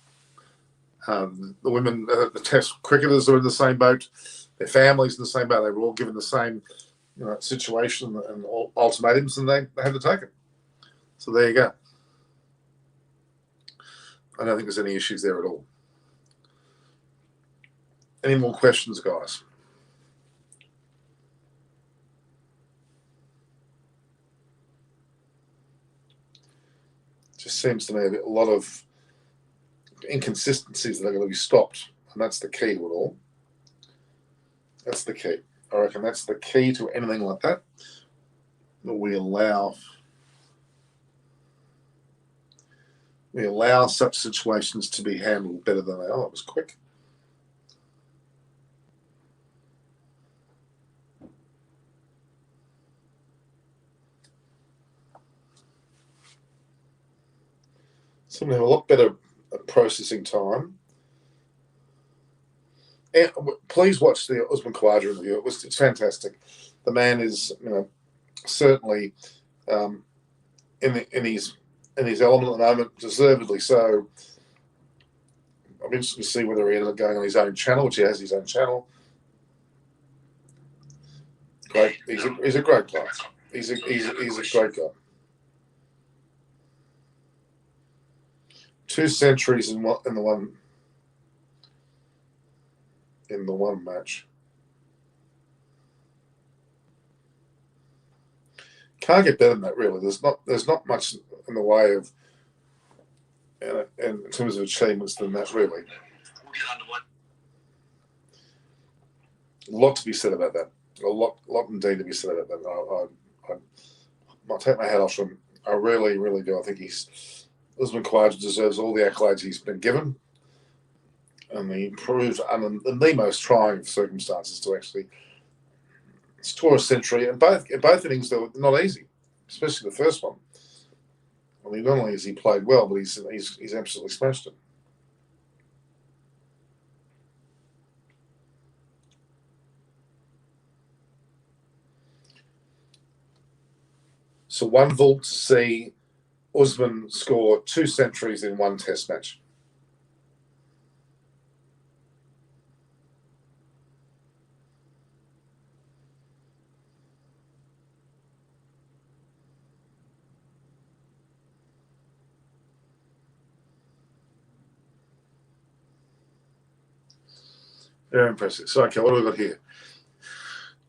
[SPEAKER 1] The women, the Test cricketers are in the same boat. Their families in the same boat. They were all given the same situation and ultimatums, and they had to take it. So there you go. I don't think there's any issues there at all. Any more questions, guys? Just seems to me a lot of inconsistencies that are going to be stopped, and that's the key to it all. That's the key. I reckon that's the key to anything like that. That we allow such situations to be handled better than they are. It was quick. Some have a lot better processing time. And please watch the Usman Khawaja interview. It's fantastic. The man is, certainly in his element at the moment, deservedly so. I'm interested to see whether he ended up going on his own channel, which he has his own channel. Great, he's a great guy. He's a great guy. 2 centuries in the one match. Can't get better than that, really. There's not much in the way of, in terms of achievements than that, really. A lot to be said about that. A lot indeed to be said about that. I'll take my hat off to him. I really, really do. I think Usman Khawaja deserves all the accolades he's been given, and he proved under the most trying of circumstances to actually score a century. And both innings were not easy, especially the first one. I mean, not only has he played well, but he's absolutely smashed it. So wonderful to see Usman score 2 centuries in one Test match. Very impressive. So, okay, what do we got here?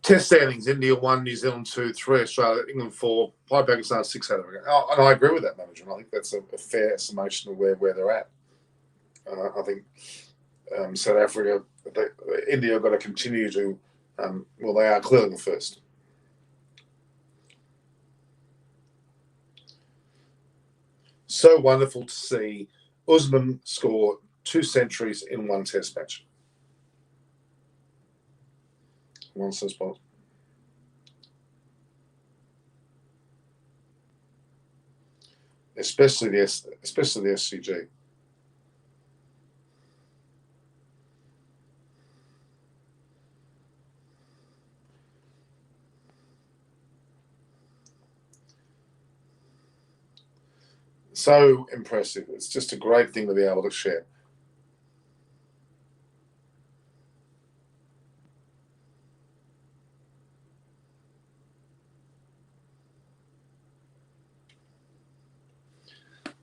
[SPEAKER 1] Test standings: India 1, New Zealand 2, 3, Australia, England 4, Pakistan 6, South Africa. Oh, and I agree with that management. I think that's a fair summation of where they're at. I think South Africa, India have got to continue to, well, they are clearly the first. So wonderful to see Usman score 2 centuries in one test match. One spot. Especially the SCG. So impressive. It's just a great thing to be able to share.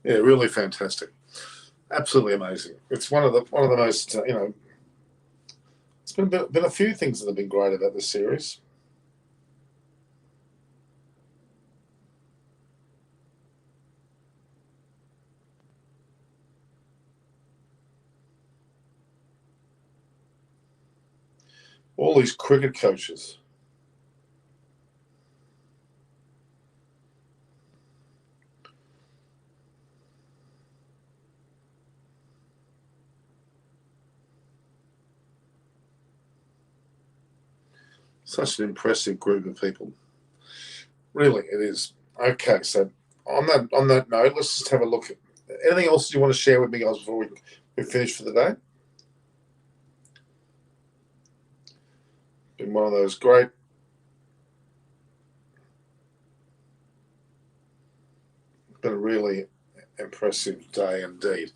[SPEAKER 1] Yeah, really fantastic. Absolutely amazing. It's one of the most it's been a few things that have been great about this series. All these cricket coaches. Such an impressive group of people. Really, it is. Okay, so on that note, let's just have a look at anything else you want to share with me, guys, before we finish for the day. Been one of those great. Been a really impressive day indeed.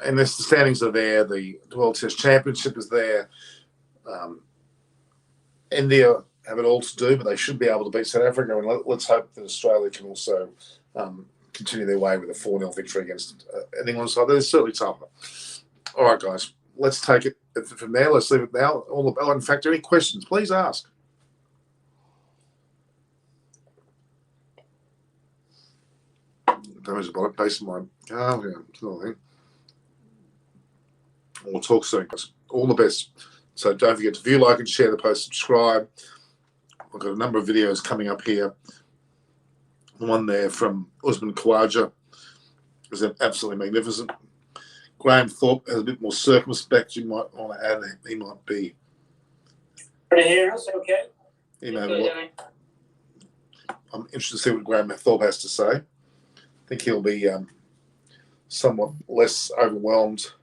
[SPEAKER 1] And the standings are there. The World Test Championship is there. India have it all to do, but they should be able to beat South Africa. And let's hope that Australia can also continue their way with a 4-0 victory against England. So they're certainly tougher. All right, guys, let's take it from there. Let's leave it now. In fact, any questions, please ask. Damage the base of mine. Oh, yeah, we'll talk soon, guys. All the best. So don't forget to view, like, and share the post, subscribe. I've got a number of videos coming up here. One there from Usman Khawaja is absolutely magnificent. Graham Thorpe has a bit more circumspect. You might want to add that he might be.
[SPEAKER 3] Can you hear us okay?
[SPEAKER 1] You know what? I'm interested to see what Graham Thorpe has to say. I think he'll be somewhat less overwhelmed.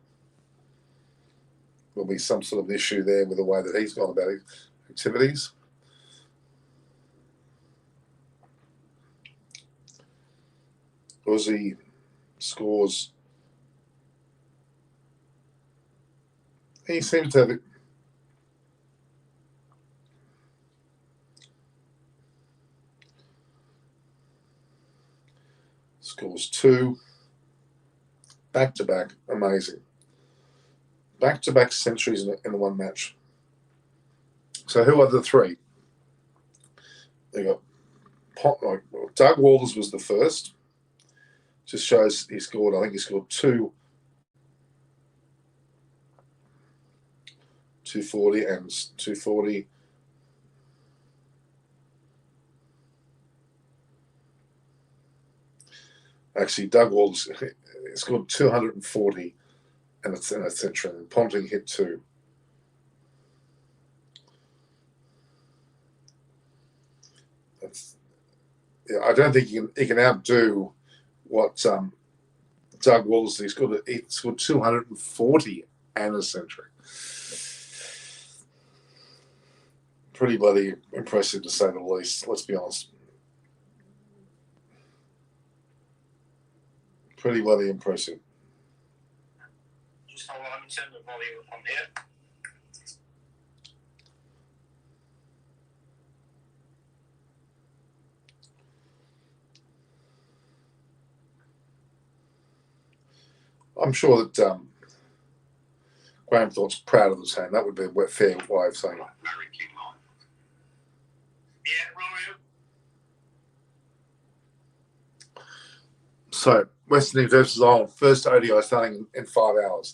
[SPEAKER 1] There'll be some sort of issue there with the way that he's gone about his activities. Aussie scores. He seems to have it. Scores 2. Back-to-back. Amazing. Back-to-back centuries in one match. So who are the 3? They got Doug Walters was the first. Just shows he scored. I think he scored 240 and 240. Actually, Doug Walters scored 240 and it's in a century. And Ponting hit 2. I don't think he can outdo what Doug Walters. He scored 240 and a century. Pretty bloody impressive to say the least. Let's be honest. Pretty bloody impressive.
[SPEAKER 3] Just hold on, turn the volume up on here.
[SPEAKER 1] I'm sure that Graham Thorpe's proud of the team. That would be a fair way of saying it.
[SPEAKER 3] Yeah, Romeo.
[SPEAKER 1] So, Western Indies versus Ireland, first ODI starting in 5 hours.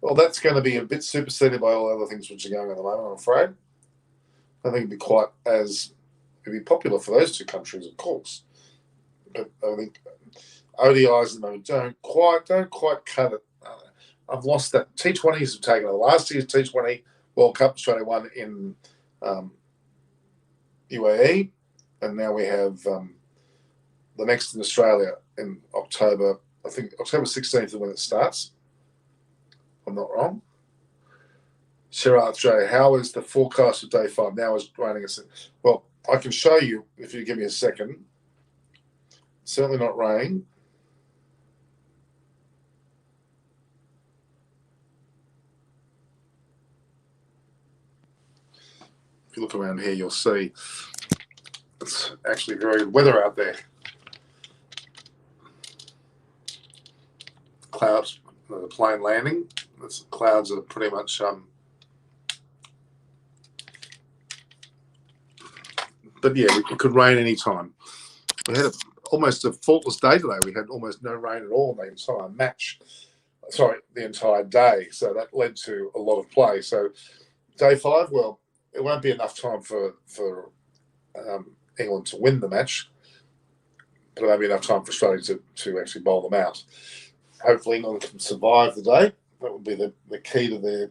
[SPEAKER 1] Well, that's going to be a bit superseded by all other things which are going on at the moment, I'm afraid. I think it'd be quite as it'd be popular for those two countries, of course. But I think ODIs at the moment don't quite cut it. I've lost that. T20s have taken it. Last year's T20 World Cup, Australia won in UAE, and now we have the next in Australia in October. I think October 16th is when it starts. I'm not wrong. Sarah Australia, how is the forecast for day 5? Now is raining. Well, I can show you if you give me a second. Certainly not raining. If you look around here, you'll see it's actually very good weather out there. Clouds, the plane landing. The clouds are pretty much but yeah, it could rain any time. We had almost a faultless day today. We had almost no rain at all the entire match. Sorry, the entire day. So that led to a lot of play. So day 5, well, it won't be enough time for England to win the match, but it won't be enough time for Australia to actually bowl them out. Hopefully England can survive the day. That would be the key to their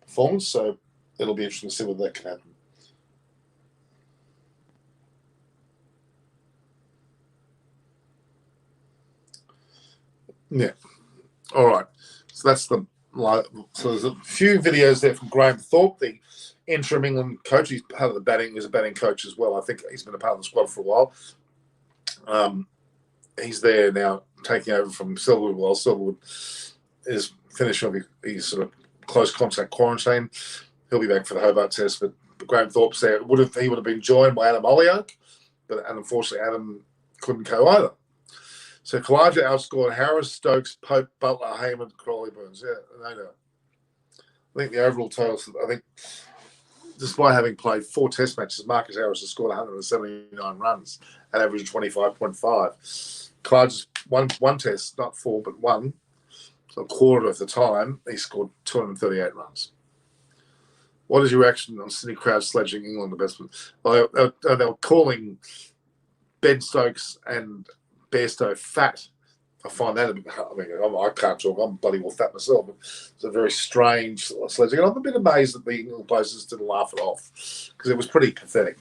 [SPEAKER 1] performance. So it'll be interesting to see whether that can happen. Yeah. All right. So that's so there's a few videos there from Graham Thorpe, the interim England coach. He's part of the batting. He's a batting coach as well. I think he's been a part of the squad for a while. He's there now, taking over from Silverwood. Well, Silverwood is finishing off his sort of close contact quarantine. He'll be back for the Hobart Test, but Graham Thorpe's there. He would have been joined by Adam Hollioake, but unfortunately Adam couldn't go either. So Khawaja outscored Harris, Stokes, Pope, Butler, Heyman, Crawley, Burns. Yeah, no doubt. I think the overall totals, I think, despite having played 4 test matches, Marcus Harris has scored 179 runs at average of 25.5. Khawaja's one test, not 4, but 1. So a quarter of the time, he scored 238 runs. What is your reaction on Sydney crowd sledging England the best? Well, they were calling Ben Stokes and Bairstow fat. I find that a bit, I mean, I can't talk, I'm bloody well fat myself, but it's a very strange sledging. And I'm a bit amazed that the England players didn't laugh it off because it was pretty pathetic.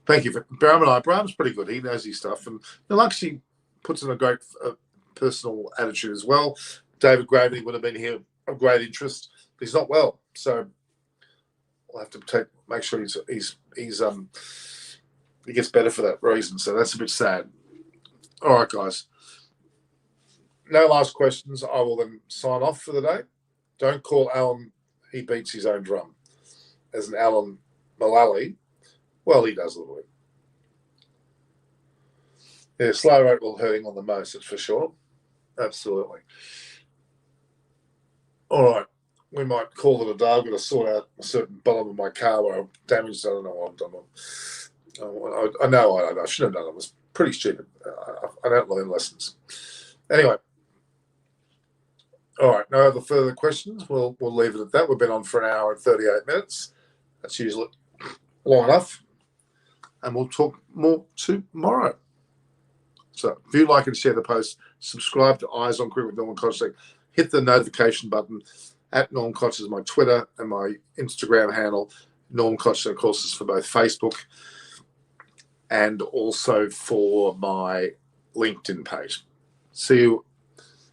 [SPEAKER 1] Thank you. Braham's pretty good. He knows his stuff. And Luxy puts in a great personal attitude as well. David Gravity would have been here of great interest, but he's not well. So we'll have to make sure he gets better for that reason. So that's a bit sad. All right, guys. No last questions. I will then sign off for the day. Don't call Alan, he beats his own drum. As an Alan Mullally, well, he does a little bit. Yeah, slow rate will hurt England the most, that's for sure. Absolutely. All right. We might call it a day. I've got to sort out a certain bottom of my car where I've damaged. I don't know what I've done. I know I should have done it. It was pretty stupid. I don't learn lessons. Anyway. All right. No other further questions. We'll leave it at that. We've been on for 1 hour and 38 minutes. That's usually long enough. And we'll talk more tomorrow. So if you like and share the post, subscribe to Eyes on Cricket with Norman Koch. Hit the notification button. At Norman Koch is my Twitter and my Instagram handle. Norman Koch, of course, is for both Facebook and also for my LinkedIn page. See you.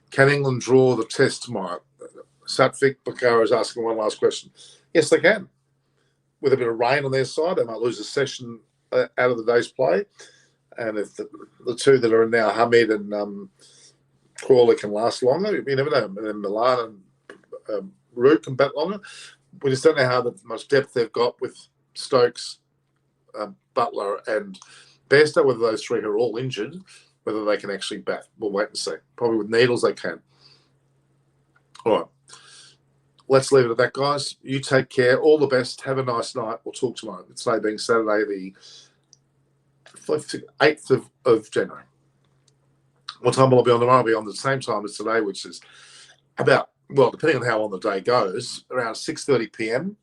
[SPEAKER 1] Can England draw the test tomorrow? Satvik Bakara is asking one last question. Yes, they can. With a bit of rain on their side, they might lose a session out of the day's play. And if the two that are now, Hamid and Crawley, can last longer, you never know. And then Milan and Root can bat longer. We just don't know how much depth they've got with Stokes, Butler and Bairstow, whether those three are all injured, whether they can actually bat. We'll wait and see. Probably with Needles they can. All right. let's leave it at that, guys. You take care. All the best. Have a nice night. We'll talk tomorrow. Today being Saturday, the 8th of January. What time will I be on tomorrow? I'll be on the same time as today, which is about, well, depending on how long the day goes, around 6:30 p.m.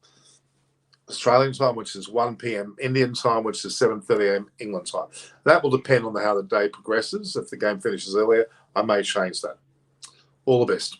[SPEAKER 1] Australian time, which is 1 p.m. Indian time, which is 7:30 a.m. England time. That will depend on how the day progresses. If the game finishes earlier, I may change that. All the best.